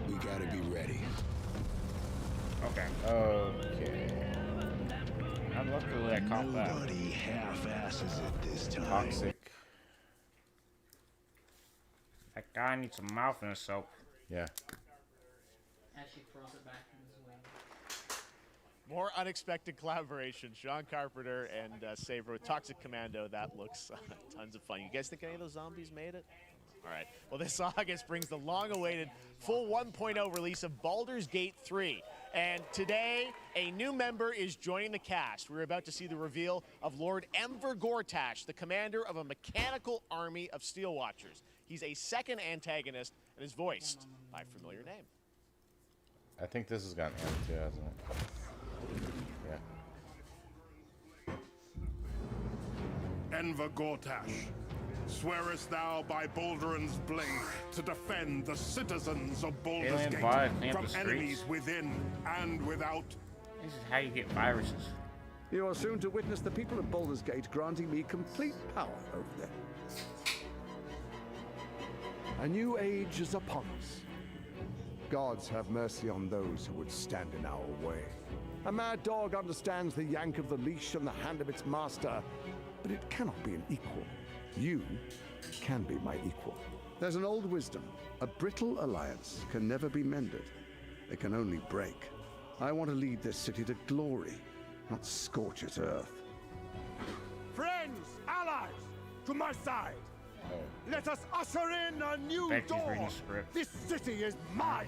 We gotta be ready. Okay. Okay. I'm lucky with that comp out. Nobody half-asses it this time. Toxic. That guy needs a mouth and a soap. Yeah. As she throws it back in his wing. More unexpected collaboration. Sean Carpenter and Saber with Toxic Commando. That looks tons of fun. You guys think any of those zombies made it? All right. Well, this August brings the long-awaited full 1.0 release of Baldur's Gate 3. And today, a new member is joining the cast. We're about to see the reveal of Lord Enver Gortash, the commander of a mechanical army of Steel Watchers. He's a second antagonist and is voiced by a familiar name. I think this has gotten amped too, hasn't it? Yeah. Enver Gortash, swearest thou by Balduran's blade to defend the citizens of Baldur's Alien Gate virus, clean up from the streets. enemies within and without? This is how you get viruses. You are soon to witness the people of Baldur's Gate granting me complete power over them. A new age is upon us. Gods have mercy on those who would stand in our way. A mad dog understands the yank of the leash on the hand of its master, but it cannot be an equal. You can be my equal. There's an old wisdom. A brittle alliance can never be mended. They can only break. I want to lead this city to glory, not scorch its earth. Friends, allies, to my side. Let us usher in a new Becky's dawn. reading script. This city is mine.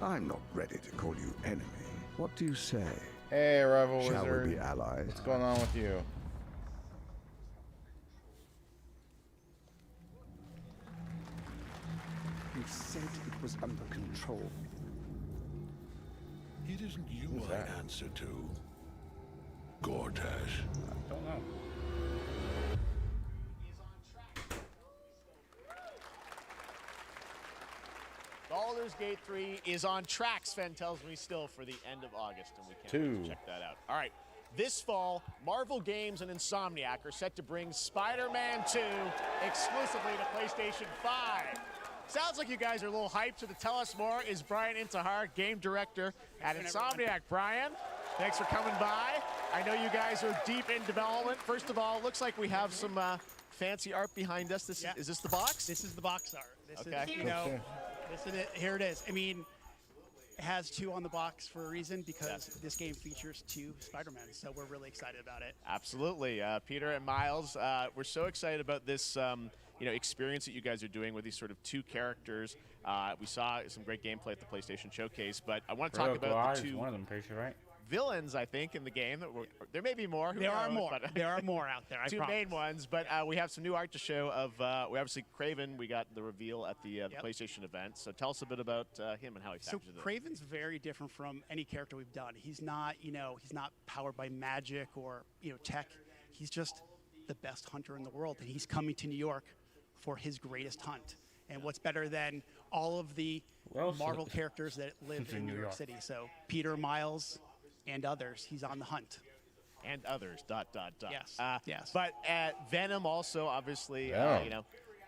I'm not ready to call you enemy. What do you say? Hey, Rival Shall Wizard. we be allies? What's going on with you? You said it was under control. It isn't you Who's that? I answer to. Gortash. I don't know. Baldur's Gate 3 is on track, Sven tells me, still for the end of August, and we can't wait to check that out. All right, this fall, Marvel Games and Insomniac are set to bring Spider-Man 2 exclusively to PlayStation 5. Sounds like you guys are a little hyped, so to tell us more is Brian Intihar, game director at Insomniac. Brian, thanks for coming by. I know you guys are deep in development. First of all, it looks like we have some fancy art behind us. Is this the box? This is the box art. This Okay. is, you know, this is it. Here it is. I mean, it has 2 on the box for a reason, because this game features 2 Spider-Men, so we're really excited about it. Absolutely. Peter and Miles, we're so excited about this experience that you guys are doing with these sort of 2 characters. We saw some great gameplay at the PlayStation Showcase, but I want to talk about the 2 one of them, pretty sure, right? villains, I think, in the game. There may be more. There are more. There are more out there, I 2 promise. main ones, but we have some new art to show of, we obviously, Kraven, we got the reveal at the PlayStation event. So tell us a bit about him and how he So factors in. Kraven's very different from any character we've done. He's not, he's not powered by magic or, tech. He's just the best hunter in the world, and he's coming to New York for his greatest hunt. And what's better than all of the Marvel characters that live in New York City? So Peter, Miles, and others, he's on the hunt. And others, ... Yes, yes. But Venom also, obviously,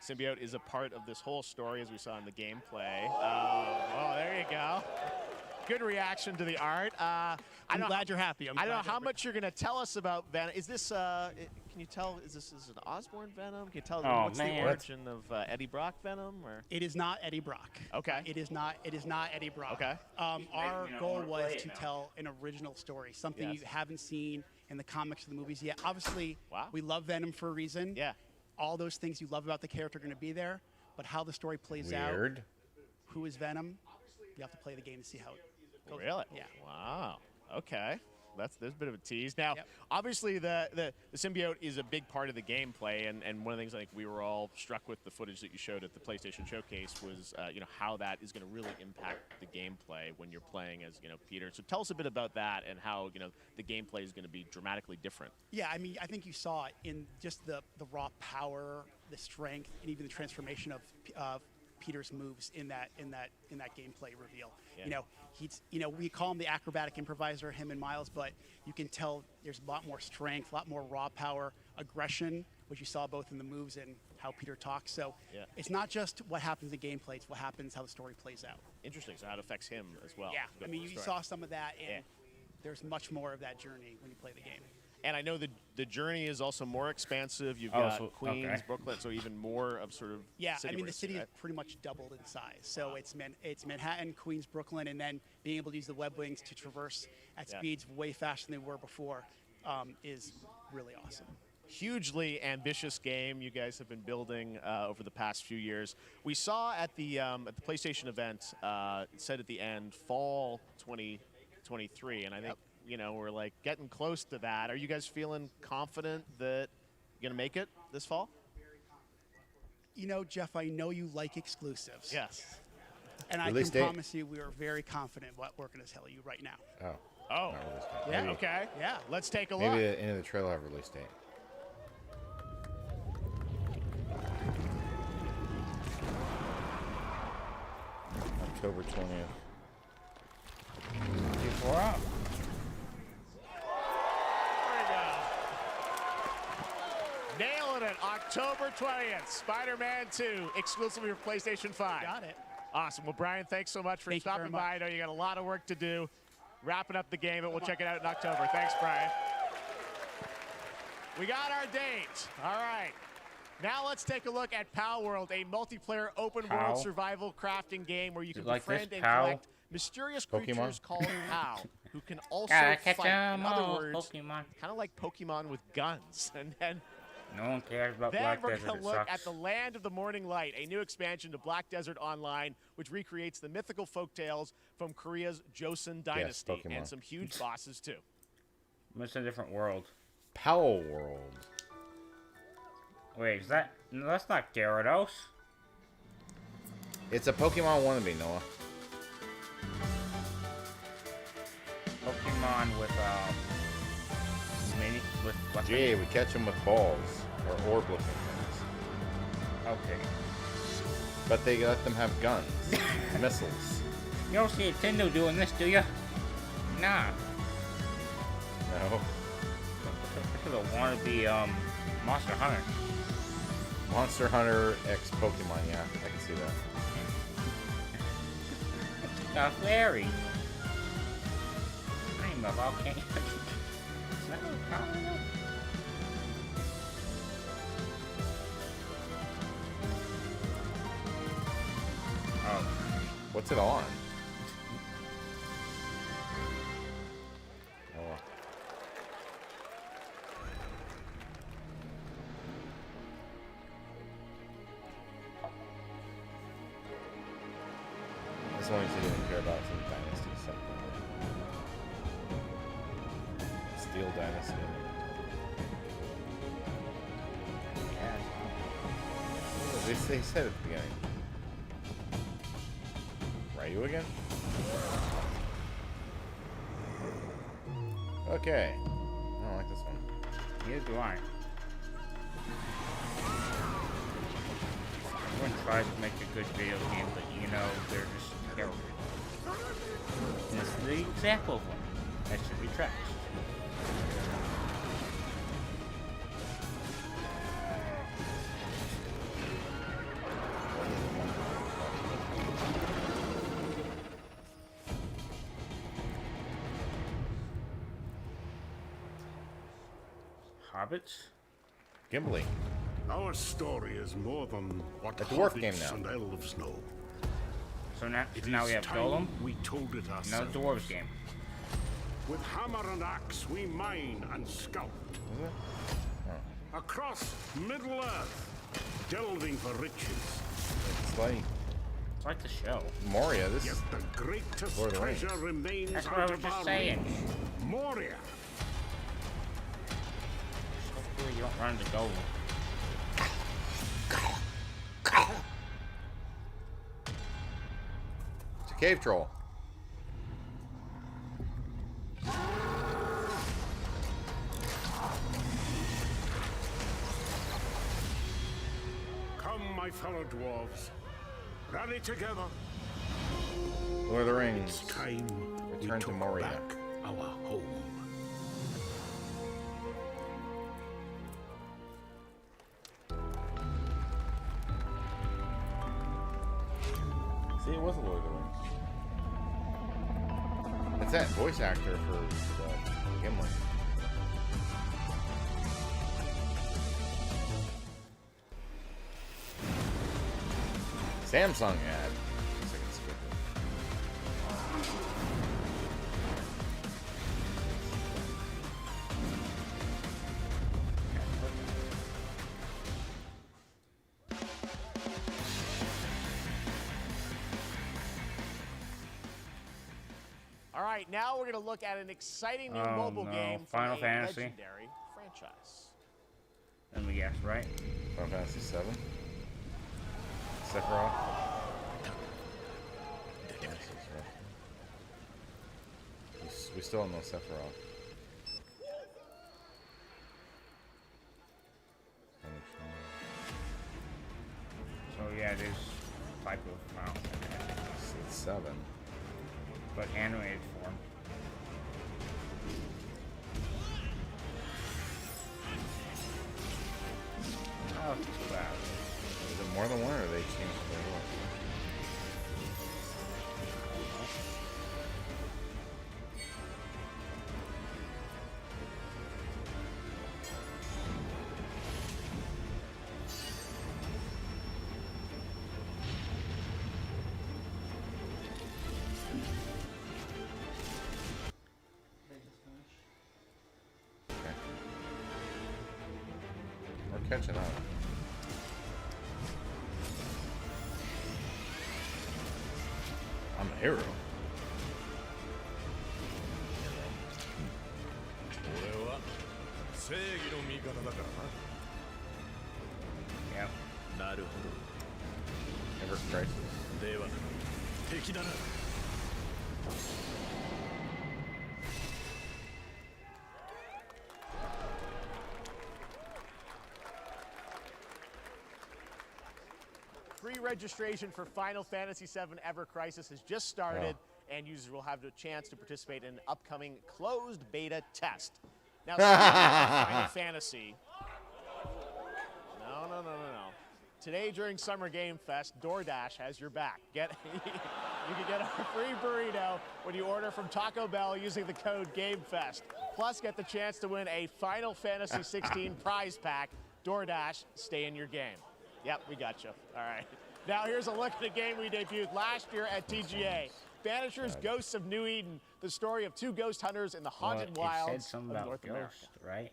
Symbiote is a part of this whole story, as we saw in the gameplay. Oh, there you go. Good reaction to the art. I'm glad you're happy. I don't know how much you're going to tell us about Venom. Is this, can you tell, is this an Osborn Venom? Can you tell what's the origin of Eddie Brock Venom? Or? It is not Eddie Brock. Okay. It is not Eddie Brock. Okay. Our goal was to tell an original story, something you haven't seen in the comics or the movies yet. Obviously, we love Venom for a reason. Yeah. All those things you love about the character are going to be there, but how the story plays out, who is Venom, you have to play the game to see how it goes. Really? Yeah. Wow. Okay. There's a bit of a tease. Now, obviously, the symbiote is a big part of the gameplay, and one of the things I think we were all struck with the footage that you showed at the PlayStation Showcase was, how that is going to really impact the gameplay when you're playing as, Peter. So tell us a bit about that and how, the gameplay is going to be dramatically different. Yeah, I mean, I think you saw it in just the raw power, the strength, and even the transformation of Peter's moves in that gameplay reveal. Yeah. He's we call him the acrobatic improviser, him and Miles, but you can tell there's a lot more strength, a lot more raw power, aggression, which you saw both in the moves and how Peter talks. So it's not just what happens in gameplay, it's what happens, how the story plays out. Interesting. So how it affects him as well. Yeah, I mean, you saw some of that, and there's much more of that journey when you play the game. And I know the journey is also more expansive. You've got Queens, Brooklyn, so even more of sort of the city is pretty much doubled in size. So it's Manhattan, Queens, Brooklyn, and then being able to use the web wings to traverse at speeds way faster than they were before is really awesome. Hugely ambitious game you guys have been building over the past few years. We saw at the PlayStation event, it said at the end, fall 2023, and I think we're like getting close to that. Are you guys feeling confident that you're gonna make it this fall? Jeff, I know you like exclusives. Yes. And I can promise you we are very confident what we're gonna tell you right now. Oh. Yeah. Maybe. Okay. Yeah. Let's take a look. Maybe the end of the trailer have release date. October 20th. Before out. Nailing it. October 20th. Spider-Man 2, exclusively for PlayStation 5. Got it. Awesome. Well, Brian, thanks so much for stopping by. I know you got a lot of work to do. Wrapping up the game, but we'll check it out in October. Thanks, Brian. We got our date. All right. Now let's take a look at Pow World, a multiplayer open-world survival crafting game where you can befriend and collect mysterious creatures called Pow, who can also fight. In other words, kind of like Pokemon with guns. And then no one cares about Black Desert. Then we're going to look at the Land of the Morning Light, a new expansion to Black Desert Online, which recreates the mythical folktales from Korea's Joseon Dynasty, and some huge bosses too. It's a different world. Powell World. Wait, is that? No, that's not Gyarados. It's a Pokemon wannabe, Noah. Pokemon with Gee, we catch them with balls or orb-looking things. Okay. But they let them have guns, missiles. You don't see Nintendo doing this, do you? Nah. No. This is a wannabe Monster Hunter. Monster Hunter X Pokemon, yeah, I can see that. A fairy. I'm a volcano. Is that a problem? Oh, what's it on? Oh. As long as you didn't care about some dynasty stuff. Steel Dynasty. Yeah. They said at the beginning. Ryu again? Okay. I don't like this one. Neither do I. Everyone tries to make a good video game, but you know, they're just terrible. And this is the example of one that should be trashed. Hobbits? Gimli. Our story is more than what a dwarf hobbits game now. and elves know. So now It we is have time Golem. we told it ourselves. Another dwarves game. With hammer and axe, we mine and scout. Across Middle Earth, delving for riches. It's like the show. Moria, this Yet is the greatest Lord of the Rings. treasure remains That's what I out was of just our saying. reach. Moria. Hopefully you don't run into Golem. It's a cave troll. Come, my fellow dwarves. Rally together. Lord of the Rings. It's time Return we to took Moria. back our home. See, it was a Lord of the Rings. It's that voice actor for Gimli. Samsung ad. Looks like it's good. All right, now we're going to look at an exciting new mobile game from Final a Fantasy. legendary franchise. Let me guess, right? Final Fantasy 7. Sephiroth. We still don't know Sephiroth. So yeah, there's type of Final Fantasy. It's 7. But animated form. Oh, it's too bad. Is it more than one, or they changed their look? catching up. I'm a hero. Yeah. Never crisis. Pre-registration for Final Fantasy VII Ever Crisis has just started, and users will have the chance to participate in an upcoming closed beta test. Now, Final Fantasy. No. Today during Summer Game Fest, DoorDash has your back. You can get a free burrito when you order from Taco Bell using the code GameFest. Plus, get the chance to win a Final Fantasy 16 prize pack. DoorDash, stay in your game. Yep, we got you. All right. Now here's a look at the game we debuted last year at TGA. Banishers Ghosts of New Eden, the story of two ghost hunters in the haunted wilds of North America. Right?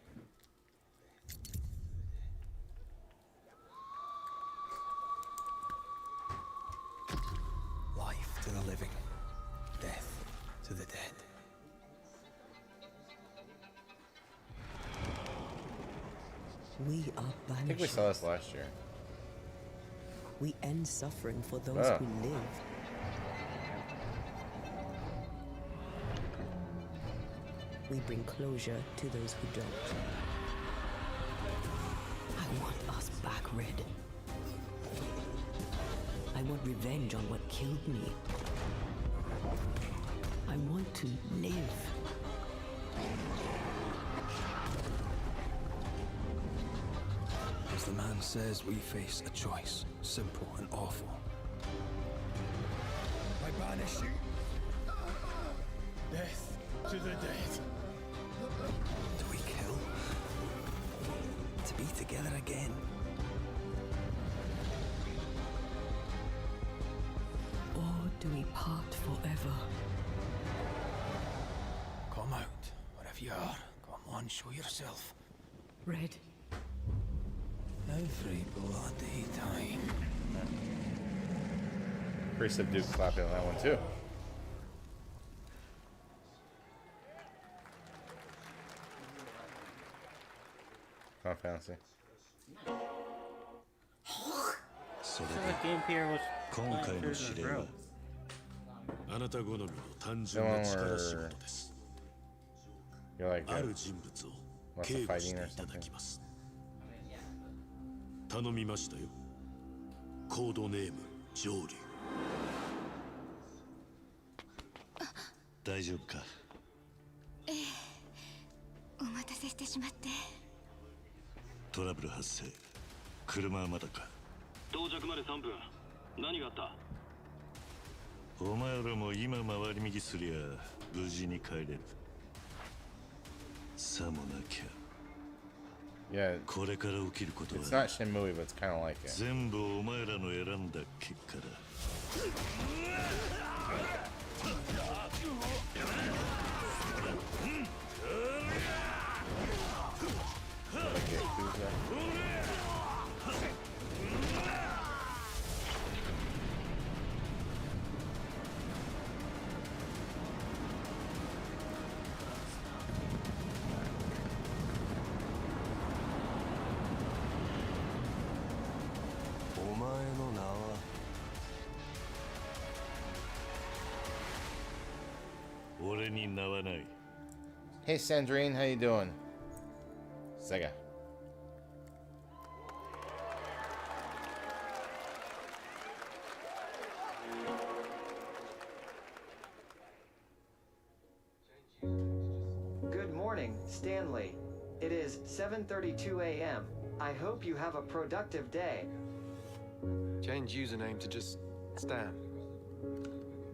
Life to the living, death to the dead. We are I banishers. think we saw this last year. We end suffering for those who live. We bring closure to those who don't. I want us back, Red. I want revenge on what killed me. I want to live. As the man says, we face a choice, simple and awful. I banish you. Death to the dead. Do we kill? To be together again? Or do we part forever? Come out, wherever you are. Come on, show yourself. Red. Every bloody time. Pretty subdued clapping on that one too. Final Fantasy. So the game here was 今回の指令はあなた好みの単純な力仕事です。 You're like ある人物を警護していただきます。頼みましたよ。コードネーム上流。大丈夫か？ええ、お待たせしてしまって。トラブル発生。車はまだか？到着まで3分。何があった？お前らも今回り右すりゃ無事に帰れる。さもなきゃ。Yeah, これから起きることは it's not Shenmue, but it's kind of like it. 全部お前らの選んだ結果だ。お前の名は俺に名はない。 Hey Sandrine, how you doing? Sega. Good morning, Stanley. It is 7:32 a.m. I hope you have a productive day. Change username to just Stan.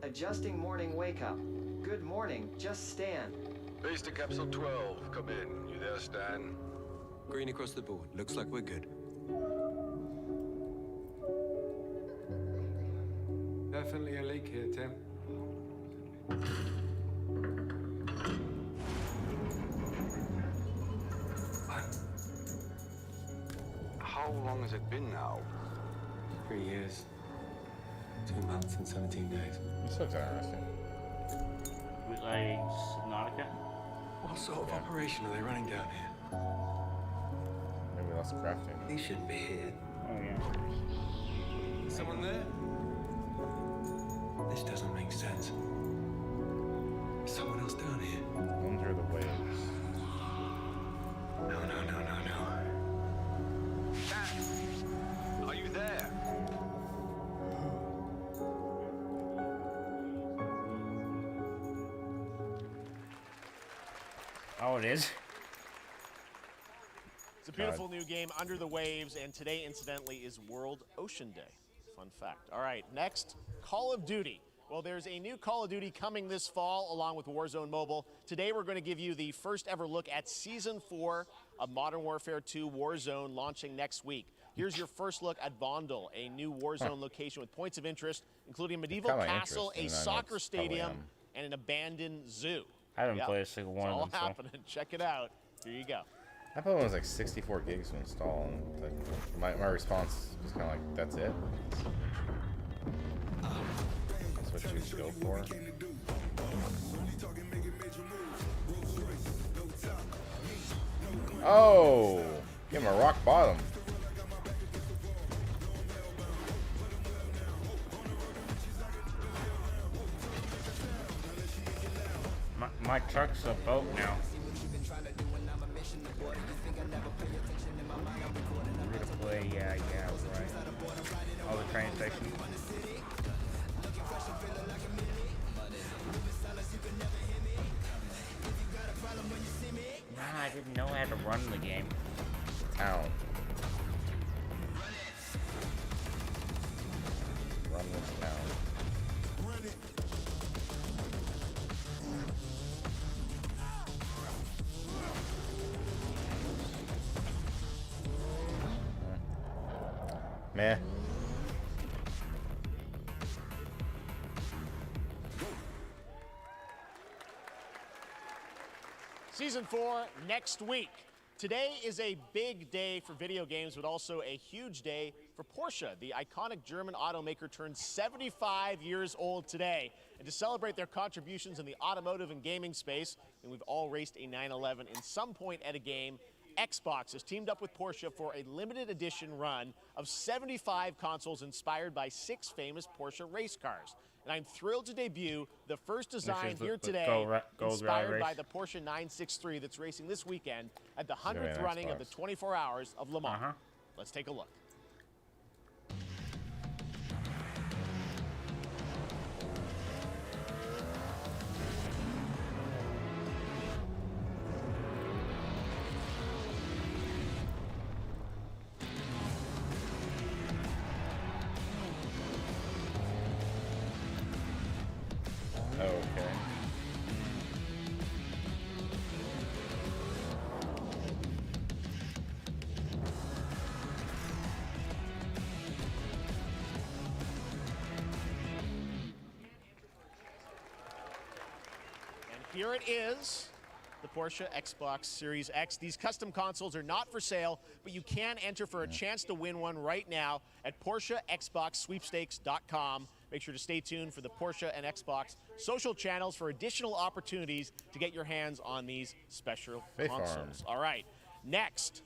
Adjusting morning wake up. Good morning, just Stan. Base to Capsule 12, come in. You there, Stan? Green across the board. Looks like we're good. Definitely a leak here, Tim. long has it been now? 3 years, 2 months, and 17 days. This looks interesting. Like Subnautica? What sort of operation are they running down here? Maybe less crafting. He shouldn't be here. Oh yeah. Someone there? This doesn't make sense. There's someone else down here. Under the waves. No. Dad! Are you there? Oh, it is? It's a beautiful new game, Under the Waves, and today, incidentally, is World Ocean Day. Fun fact. All right, next, Call of Duty. Well, there's a new Call of Duty coming this fall along with Warzone Mobile. Today, we're going to give you the first ever look at Season 4 of Modern Warfare 2 Warzone launching next week. Here's your first look at Vondel, a new Warzone location with points of interest, including a medieval castle, a soccer stadium, and an abandoned zoo. I haven't played a single one of them. It's all happening. Check it out. Here you go. I thought it was like 64 gigs to install, and like, my response was kind of like, that's it? That's what you go for? Oh! Give him a rock bottom. My truck's a boat now. We're gonna play, yeah, right. All the train stations. Nah, I didn't know how to run the game. Town. Run this town. Meh. Season 4 next week. Today is a big day for video games, but also a huge day for Porsche. The iconic German automaker turns 75 years old today. And to celebrate their contributions in the automotive and gaming space, and we've all raced a 911 in some point at a game, Xbox has teamed up with Porsche for a limited edition run of 75 consoles inspired by 6 famous Porsche race cars. And I'm thrilled to debut the first design here today, inspired by the Porsche 963 that's racing this weekend at the 100th running of the 24 Hours of Le Mans. Let's take a look. Okay. And here it is, the Porsche Xbox Series X. These custom consoles are not for sale, but you can enter for a chance to win one right now at PorscheXboxSweepstakes.com. Make sure to stay tuned for the Porsche and Xbox social channels for additional opportunities to get your hands on these special consoles. All right, next,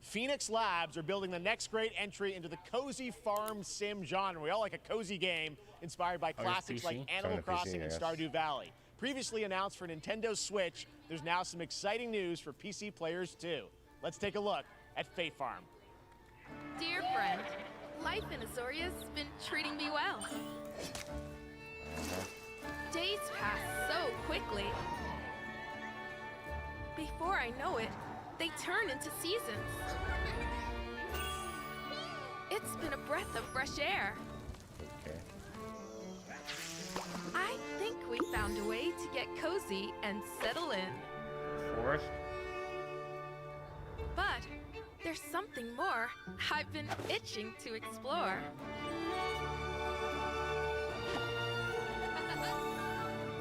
Phoenix Labs are building the next great entry into the cozy farm sim genre. We all like a cozy game inspired by classics like Animal Crossing and Stardew Valley. Previously announced for Nintendo Switch, there's now some exciting news for PC players too. Let's take a look at Fae Farm. Dear friend, life in Azoria's been treating me well. Days pass so quickly. Before I know it, they turn into seasons. It's been a breath of fresh air. Okay. I think we found a way to get cozy and settle in. Forest? But there's something more I've been itching to explore.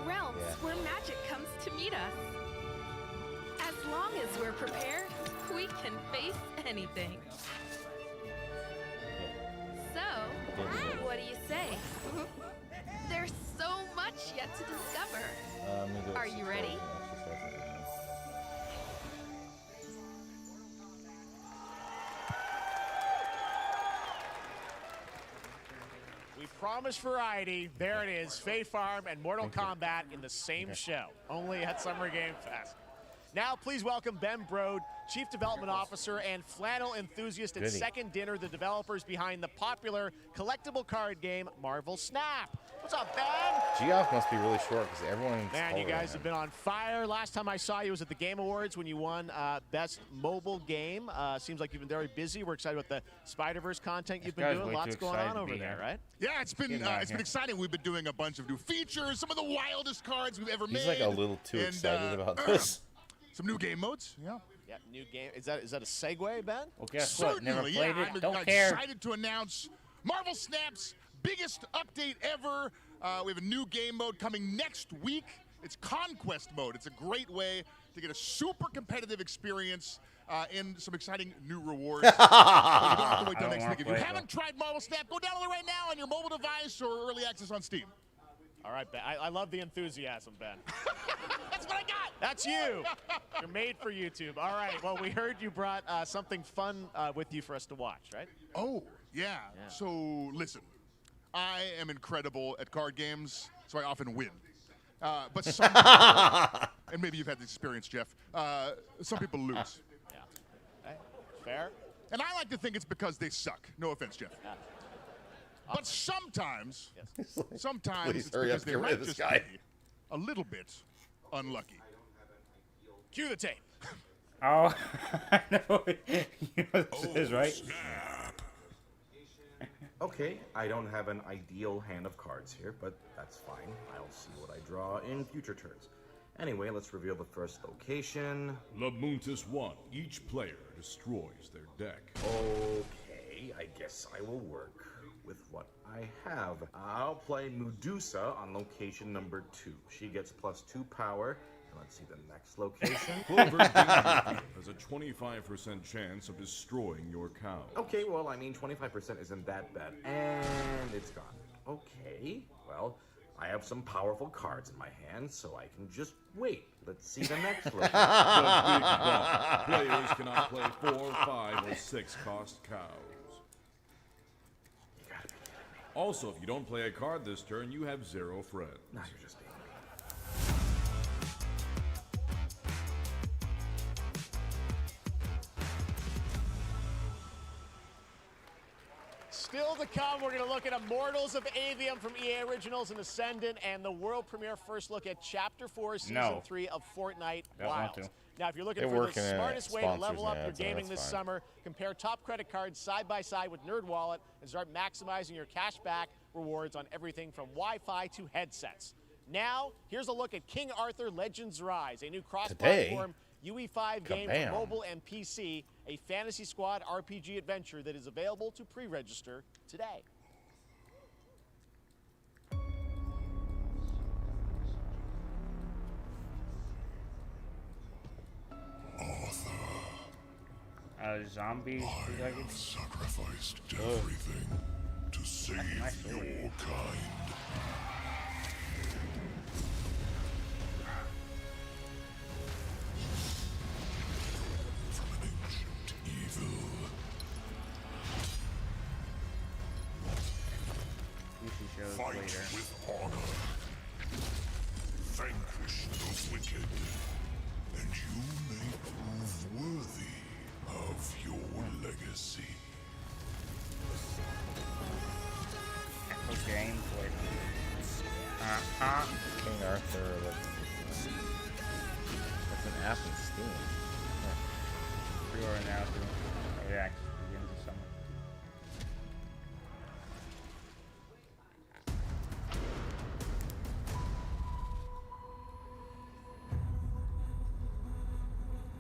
Realms where magic comes to meet us. As long as we're prepared, we can face anything. you say? There's so much yet to discover. Are you ready? We promised variety. There it is. Fae Farm and Mortal Kombat in the same show, only at Summer Game Fest. Now, please welcome Ben Brode, Chief Development Officer and flannel enthusiast at Second Dinner, the developers behind the popular collectible card game Marvel Snap. What's up, Ben? Geoff must be really short because everyone's Man, you guys have been on fire. Last time I saw you was at the Game Awards when you won Best Mobile Game. Seems like you've been very busy. We're excited about the Spider-Verse content you've been doing. Lots going on over there, right? Yeah, it's been exciting. We've been doing a bunch of new features, some of the wildest cards we've ever made. He's like a little too excited about this. Some new game modes, yeah. Yeah, new game. Is that a segue, Ben? Well, guess Certainly, what? Never played yeah. it. Don't I'm care. excited to announce Marvel Snap's biggest update ever. We have a new game mode coming next week. It's Conquest mode. It's a great way to get a super competitive experience and some exciting new rewards. You don't have to wait till next week. If you haven't tried Marvel Snap, go download it right now on your mobile device or early access on Steam. All right, Ben. I love the enthusiasm, Ben. That's what I got. That's you. You're made for YouTube. All right. Well, we heard you brought something fun with you for us to watch, right? Oh, yeah. So, listen. I am incredible at card games, so I often win. But some people, and maybe you've had this experience, Jeff, some people lose. Yeah. Hey, fair. And I like to think it's because they suck. No offense, Jeff. Yeah. But sometimes, Please it's hurry because up, they get rid might of this just guy. be a little bit unlucky. Cue the tape. Oh, I know. You know what this is, right? Snap. Okay, I don't have an ideal hand of cards here, but that's fine. I'll see what I draw in future turns. Anyway, let's reveal the first location. Lamuntis 1. Each player destroys their deck. Okay, I guess I will work with what I have. I'll play Medusa on location number 2. She gets +2 power. And let's see the next location. Clover Danger has a 25% chance of destroying your cow. Okay, well, I mean, 25% isn't that bad. And it's gone. Okay, well, I have some powerful cards in my hand, so I can just wait. Let's see the next location. The big ball. Players cannot play 4, 5, or 6 cost cows. Also, if you don't play a card this turn, you have 0 friends. Now you're just being Still to come, we're going to look at Immortals of Avium from EA Originals and Ascendant, and the world premiere first look at Chapter 4, Season 3 of Fortnite Wilds. Now, if you're looking for the smartest way to level up your gaming this summer, compare top credit cards side by side with NerdWallet and start maximizing your cash back rewards on everything from Wi-Fi to headsets. Now, here's a look at King Arthur Legends Rise, a new cross-platform UE5 game for mobile and PC, a Fantasy Squad RPG adventure that is available to pre-register today. Zombies. I have sacrificed everything to save your kind. From an ancient evil. Fight with honor. Vanquish the wicked. And you may prove worthy of your legacy. Gameplay. King Arthur. That's an app in Steam. Pre-order now through early access begins this summer.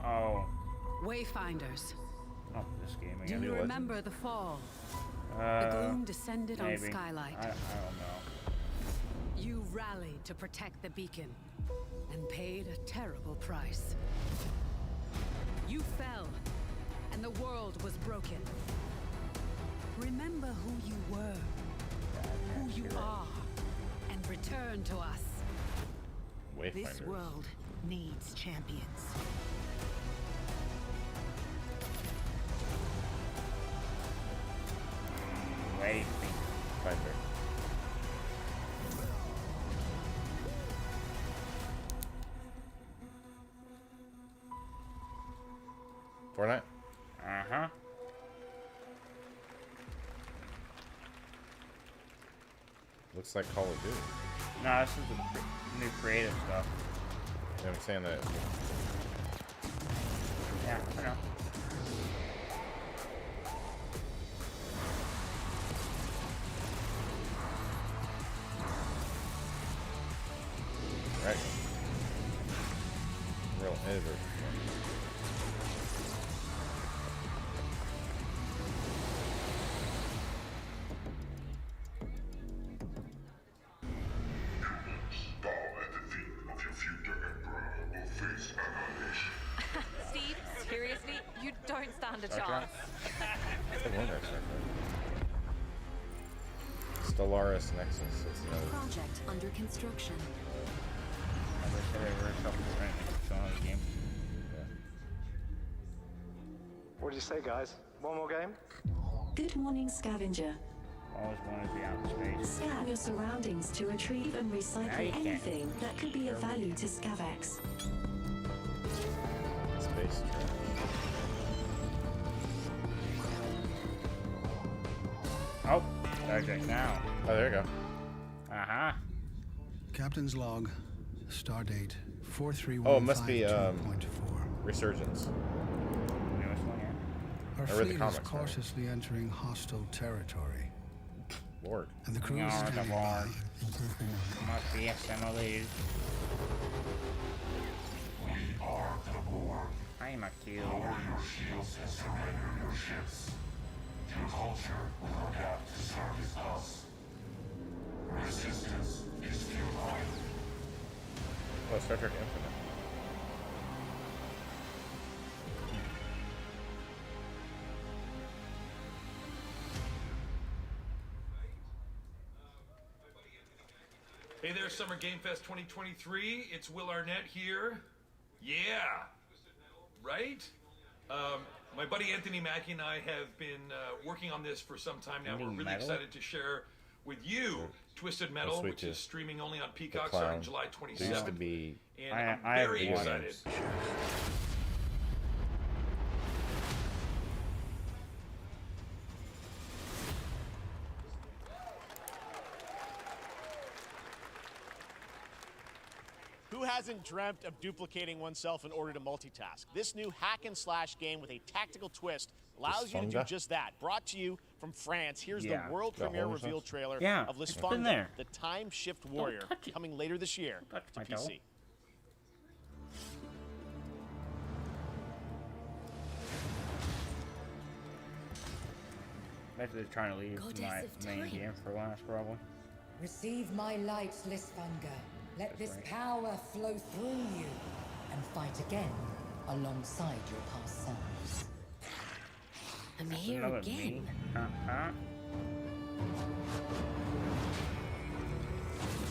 Oh. Wayfinders. Oh, this game Do again. you remember the fall? The gloom descended on Skylight. I don't know. You rallied to protect the beacon and paid a terrible price. You fell, and the world was broken. Remember who you were. are and return to us. This Wayfinders. world needs champions. Wayfinder. Fortnite? Uh-huh. Looks like Call of Duty. No, this is the new creative stuff. Yeah, I'm saying that. Yeah, I know. Right. Real editor. Steve, seriously, you don't stand a Okay. chance. I wonder if Stellaris Nexus. It's another. Project under construction. I wish I ever showing the game. What do you say, guys? One more game? Good morning, scavenger. Always wanted to be out in space. Scan your surroundings to retrieve and Now you recycle can. anything that could be of value to Scavex. Space trash. Oh, there's it now. Oh, there you go. Uh-huh. Captain's log, stardate 43152.4. Oh, it must be Resurgence. Newest one, yeah. Our I read the fleet is comics, right? cautiously entering hostile territory. Lord. And the crew No, is the standing Lord. by. Must be SMLEs. I'm a kill. Your shields and surrender your ships. Your culture will adapt to service us. Resistance is futile. Oh, Star Trek Infinite. Hey there, Summer Game Fest 2023. It's Will Arnett here. Yeah. Right? My buddy Anthony Mackie and I have been working on this for some time now. We're really Metal? excited to share with you Twisted Metal, sweet which too. is streaming only on The Peacock clown. starting July There used to 27th. be. And I I'm have very one. excited. Who hasn't dreamt of duplicating oneself in order to multitask? This new hack and slash game with a tactical twist allows you to do Lisfonga? just that. Brought to you from France, here's Yeah. the world Got premiere hold of reveal stuff? trailer Yeah, of it's been Lisfonga, there. the Time Shift Warrior, touch it. coming later this year touch to my toe. PC. Maybe they're trying to leave Goddess my of main time. game for last, probably. Receive my light, Lisfunga. Let this right. power flow through you and fight again alongside your past selves. I'm here Another again. me. Uh-huh.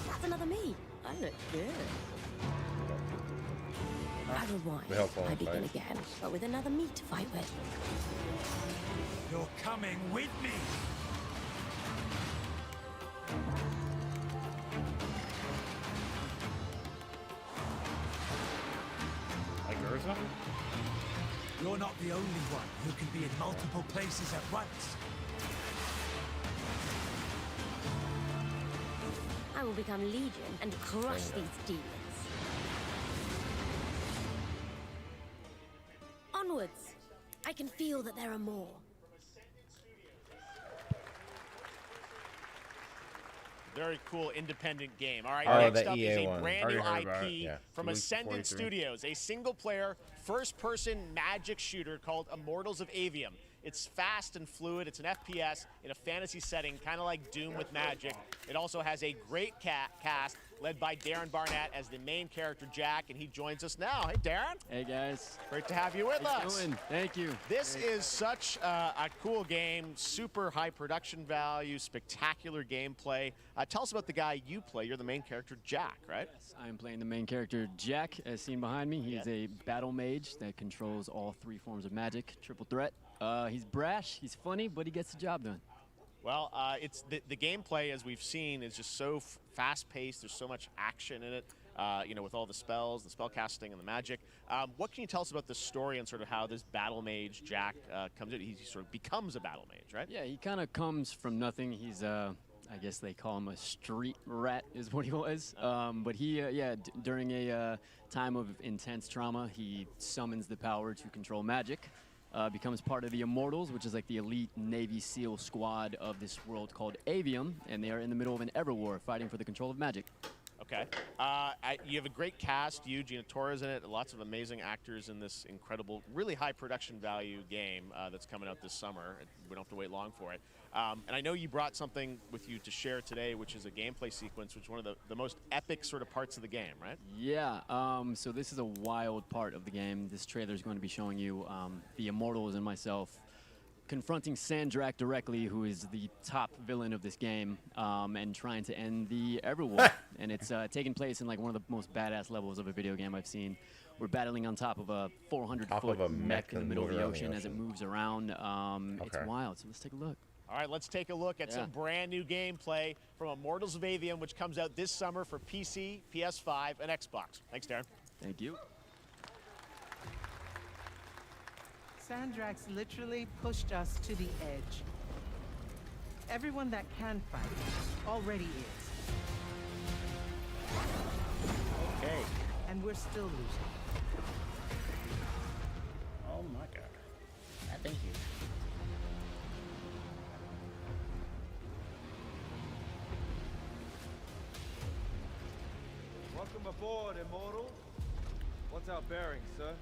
That's another me. I look good. I rewind. The helpful I begin fight. again, but with another me to fight with. You're coming with me! Like Urza? You're not the only one who can be in multiple places at once. I will become Legion and crush these demons. Onwards! I can feel that there are more. Very cool independent game. All right, Oh, next the up EA is a one. brand new Already heard about IP it. Yeah. from Luke Ascendant 43. Studios, a single-player, first-person magic shooter called Immortals of Avium. It's fast and fluid. It's an FPS in a fantasy setting, kind of like Doom with magic. It also has a great cast, led by Darren Barnett as the main character Jack, and he joins us now. Hey, Darren. Hey, guys. Great to have you with us. Doing? Thank you. This is such a cool game, super high production value, spectacular gameplay. Tell us about the guy you play. You're the main character, Jack, right? Yes, I'm playing the main character, Jack, as seen behind me. He is a battle mage that controls all 3 forms of magic, triple threat. He's brash, he's funny, but he gets the job done. Well, it's the gameplay, as we've seen, is just so fast-paced. There's so much action in it, you know, with all the spells, the spell casting, and the magic. What can you tell us about the story and sort of how this battle mage, Jack, comes in? He sort of becomes a battle mage, right? Yeah, he kind of comes from nothing. He's, I guess they call him a street rat is what he was. But he, during a time of intense trauma, he summons the power to control magic. Becomes part of the Immortals, which is like the elite Navy SEAL squad of this world called Avium, and they are in the middle of an Everwar fighting for the control of magic. Okay. You have a great cast. You, Gina Torres in it. Lots of amazing actors in this incredible, really high production value game that's coming out this summer. We don't have to wait long for it. And I know you brought something with you to share today, which is a gameplay sequence, which is one of the most epic sort of parts of the game, right? Yeah, so this is a wild part of the game. This trailer is going to be showing you the Immortals and myself confronting Sandrak directly, who is the top villain of this game, and trying to end the Everwar. And it's taking place in like one of the most badass levels of a video game I've seen. We're battling on top of a 400-foot mech in the middle of the ocean as it moves around. It's wild, so let's take a look. All right, let's take a look at some brand new gameplay from Immortals of Avium, which comes out this summer for PC, PS5, and Xbox. Thanks, Darren. Thank you. Sandrax literally pushed us to the edge. Everyone that can fight already is. Okay. And we're still losing. Oh my god. That thing's huge. Welcome aboard, Immortal. What's our bearing, sir?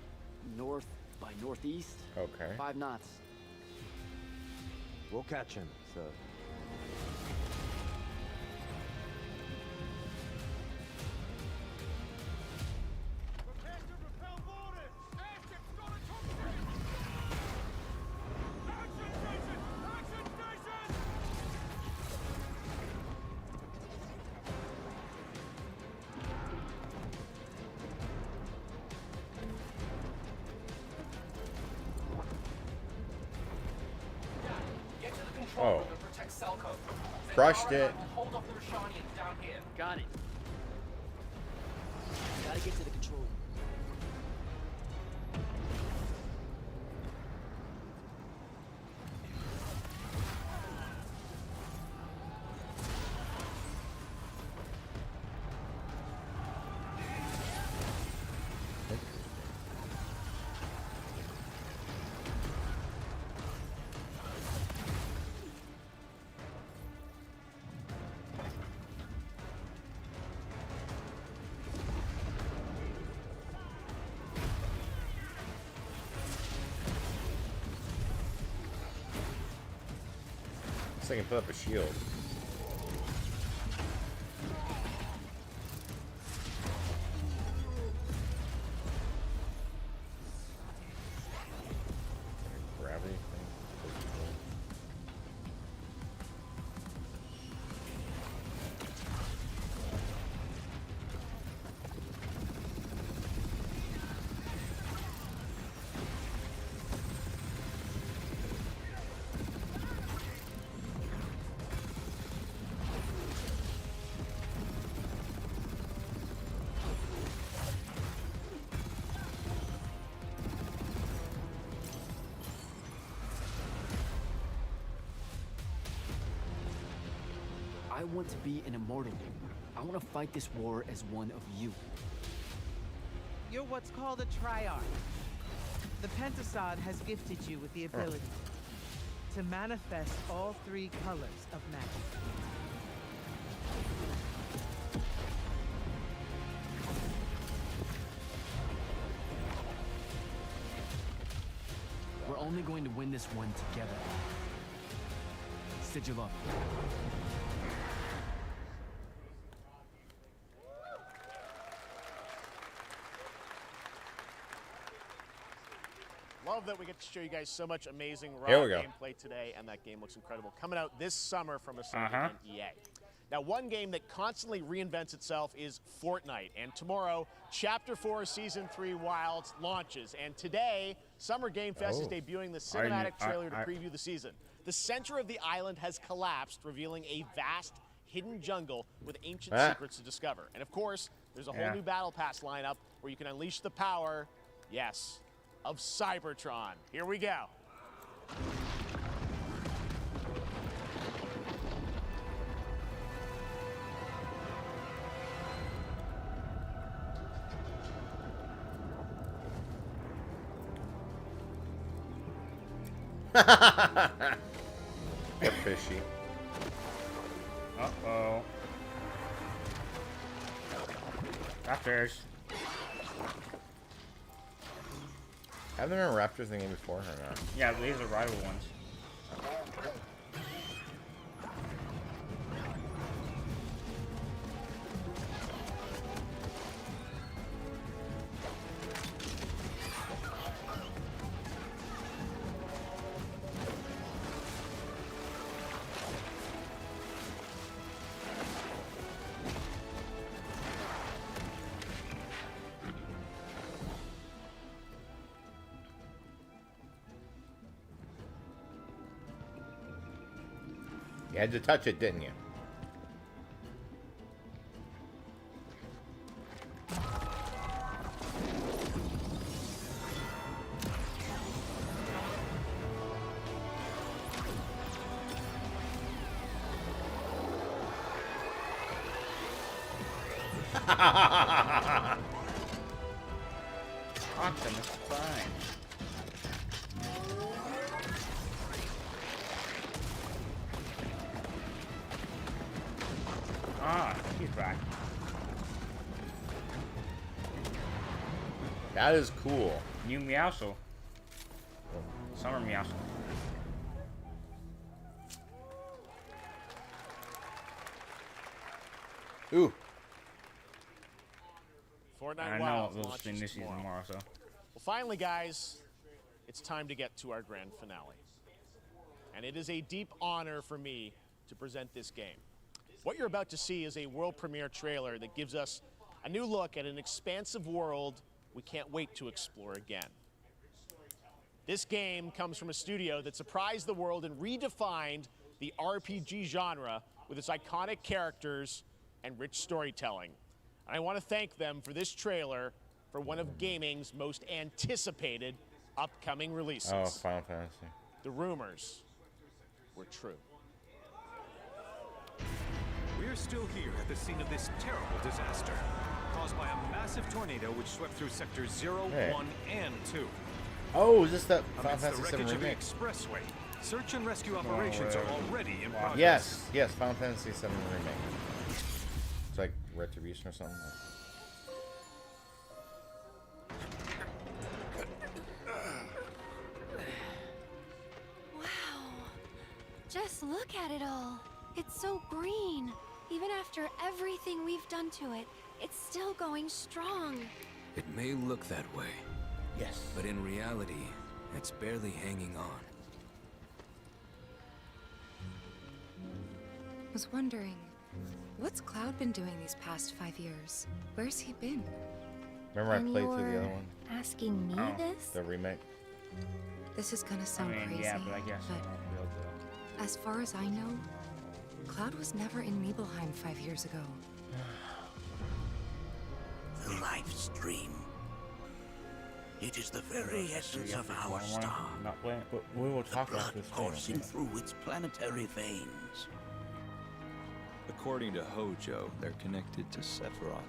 North by northeast. Okay. 5 knots. We'll catch him, sir. Oh. Crushed it. Hold off the Rashanians down here. Got it. Gotta get to the control room. This thing can put up a shield. Gravity thing. I want to be an immortal. I want to fight this war as one of you. You're what's called a triarch. The Pentasod has gifted you with the ability to manifest all 3 colors of magic. We're only going to win this one together. Sigil up. love that we get to show you guys so much amazing raw Here we go. gameplay today, and that game looks incredible. Coming out this summer from Assembly and EA. Now, one game that constantly reinvents itself is Fortnite, and tomorrow, Chapter 4 Season 3 Wilds launches, and today, Summer Game Fest is debuting the cinematic trailer to preview the season. The center of the island has collapsed, revealing a vast, hidden jungle with ancient secrets to discover. And of course, there's a whole new Battle Pass lineup where you can unleash the power, yes, of Cybertron. Here we go. Get fishy. Uh-oh. Raptors. Have there been raptors in the game before or not? Yeah, these are rival ones. You had to touch it, didn't you? Optimus Prime. Ah, he's back. That is cool. New Meowscle. Summer Meowscle. Ooh. Fortnite I know Wilds we'll launches stream this season tomorrow, so. Well, finally, guys, it's time to get to our grand finale. And it is a deep honor for me to present this game. What you're about to see is a world premiere trailer that gives us a new look at an expansive world we can't wait to explore again. This game comes from a studio that surprised the world and redefined the RPG genre with its iconic characters and rich storytelling. And I want to thank them for this trailer for one of gaming's most anticipated upcoming releases. Oh, Final Fantasy. The rumors were true. We're still here at the scene of this terrible disaster, caused by a massive tornado which swept through sectors 0, 1, and 2. Oh, is this the Final Amidst the Fantasy 7 wreckage of the remake? expressway, search and rescue operations are already in progress. Yes, yes, Final Fantasy 7 remake. It's like Retribution or something. Wow. Just look at it all. It's so green. Even after everything we've done to it, it's still going strong. It may look that way. Yes. But in reality, it's barely hanging on. Was wondering, what's Cloud been doing these past 5 years? Where's he been? Remember I And played through the you're other one? asking me this? The remake. This is gonna sound crazy, yeah, but I guess I won't be able to. as far as I know, Cloud was never in Nibelheim 5 years ago. The life stream. It is the very essence of our star. Not playing, but we will talk the about blood this coursing through its planetary veins. According to Hojo, they're connected to Sephiroth.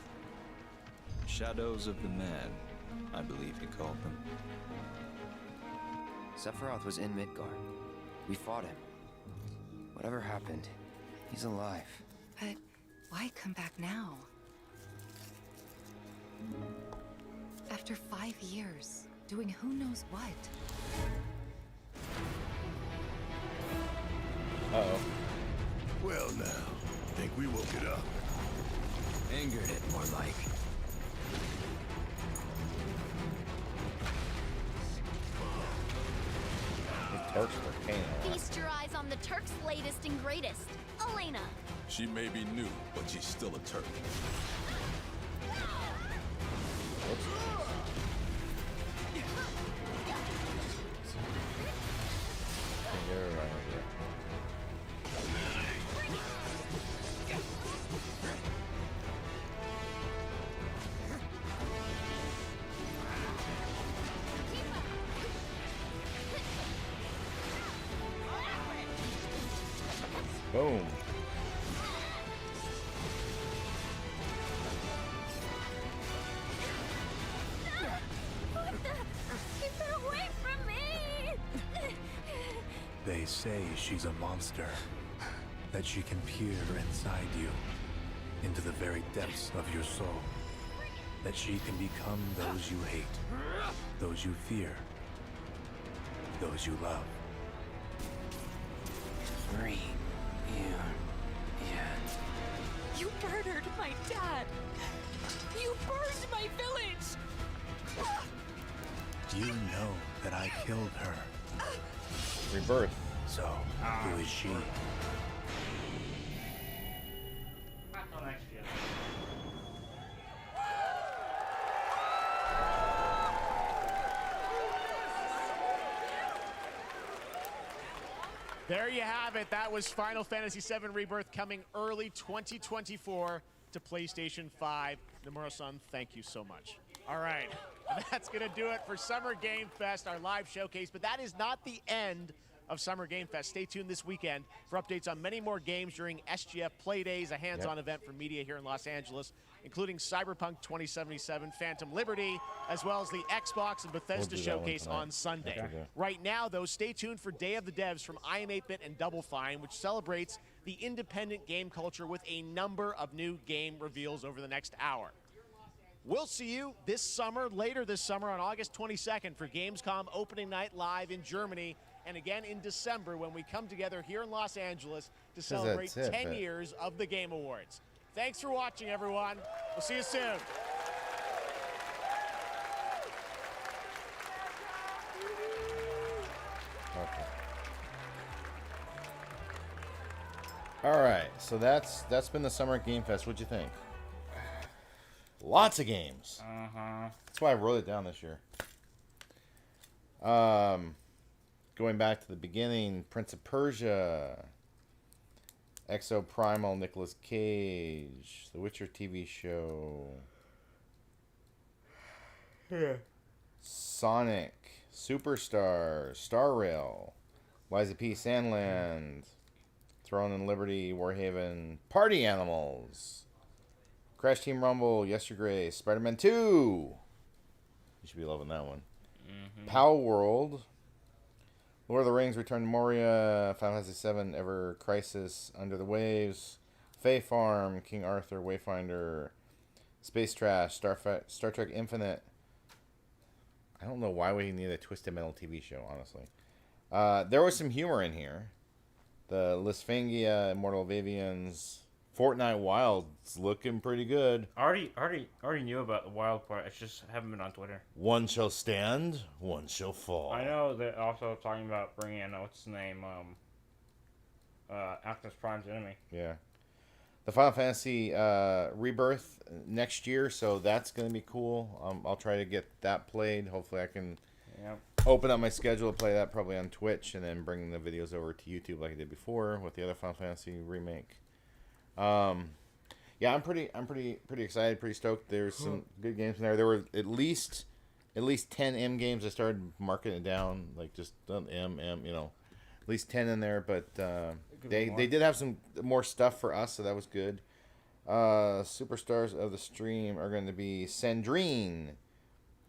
Shadows of the Mad, I believe he called them. Sephiroth was in Midgard. We fought him. Whatever happened, he's alive. But why come back now? After 5 years, doing who knows what? Uh-oh. Well now, think we woke it up. Angered it, more like. Turks volcano. Feast your eyes on the Turks' latest and greatest. Elena. She may be new, but she's still a Turk. Boom. What the? Keep her away from me! They say she's a monster. That she can peer inside you, into the very depths of your soul. That she can become those you hate, those you fear, those you love. Free. You murdered my dad. You burned my village. You know that I killed her. Rebirth. So, who is she? There you have it. That was Final Fantasy VII Rebirth coming early 2024 to PlayStation 5. Nomura-san, thank you so much. All right, that's going to do it for Summer Game Fest, our live showcase. But that is not the end of Summer Game Fest. Stay tuned this weekend for updates on many more games during SGF Play Days, a hands-on event for media here in Los Angeles, including Cyberpunk 2077, Phantom Liberty, as well as the Xbox and Bethesda showcase on Sunday. Right now, though, stay tuned for Day of the Devs from IM8-Bit and Double Fine, which celebrates the independent game culture with a number of new game reveals over the next hour. We'll see you this summer, later this summer on August 22nd for Gamescom Opening Night Live in Germany, and again in December when we come together here in Los Angeles to celebrate 10 years of the Game Awards. Thanks for watching, everyone. We'll see you soon. Okay. All right, so that's been the Summer Game Fest. What'd you think? Lots of games. That's why I wrote it down this year. Going back to the beginning, Prince of Persia, Exo Primal, Nicolas Cage, The Witcher TV show, Sonic, Superstar, Star Rail, Liza P. Sandland, Throne and Liberty, Warhaven, Party Animals, Crash Team Rumble, Yesterday, Spider-Man 2. You should be loving that one. Pow World, Lord of the Rings, Return to Moria, Final Fantasy VII, Ever Crisis, Under the Waves, Fae Farm, King Arthur, Wayfinder, Space Trash, Star Trek Infinite. I don't know why we need a Twisted Metal TV show, honestly. There was some humor in here. The Lisfangia, Immortal of Avians, Fortnite Wild's looking pretty good. I already knew about the wild part. I just haven't been on Twitter. One shall stand, one shall fall. I know they're also talking about bringing in what's his name, Optimus Prime's enemy. Yeah, the Final Fantasy Rebirth next year, so that's gonna be cool. I'll try to get that played. Hopefully, I can open up my schedule to play that probably on Twitch, and then bring the videos over to YouTube like I did before with the other Final Fantasy remake. Yeah, I'm pretty excited, pretty stoked. There's some good games in there. There were at least 10 M games. I started marking it down, like just M, you know, at least 10 in there. But they did have some more stuff for us, so that was good. Superstars of the stream are going to be Sandrine,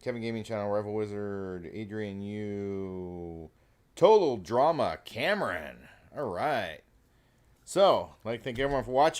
Kevin Gaming Channel, Rival Wizard, Adrian Yu, Total Drama, Cameron. All right. So, I'd like to thank everyone for watching.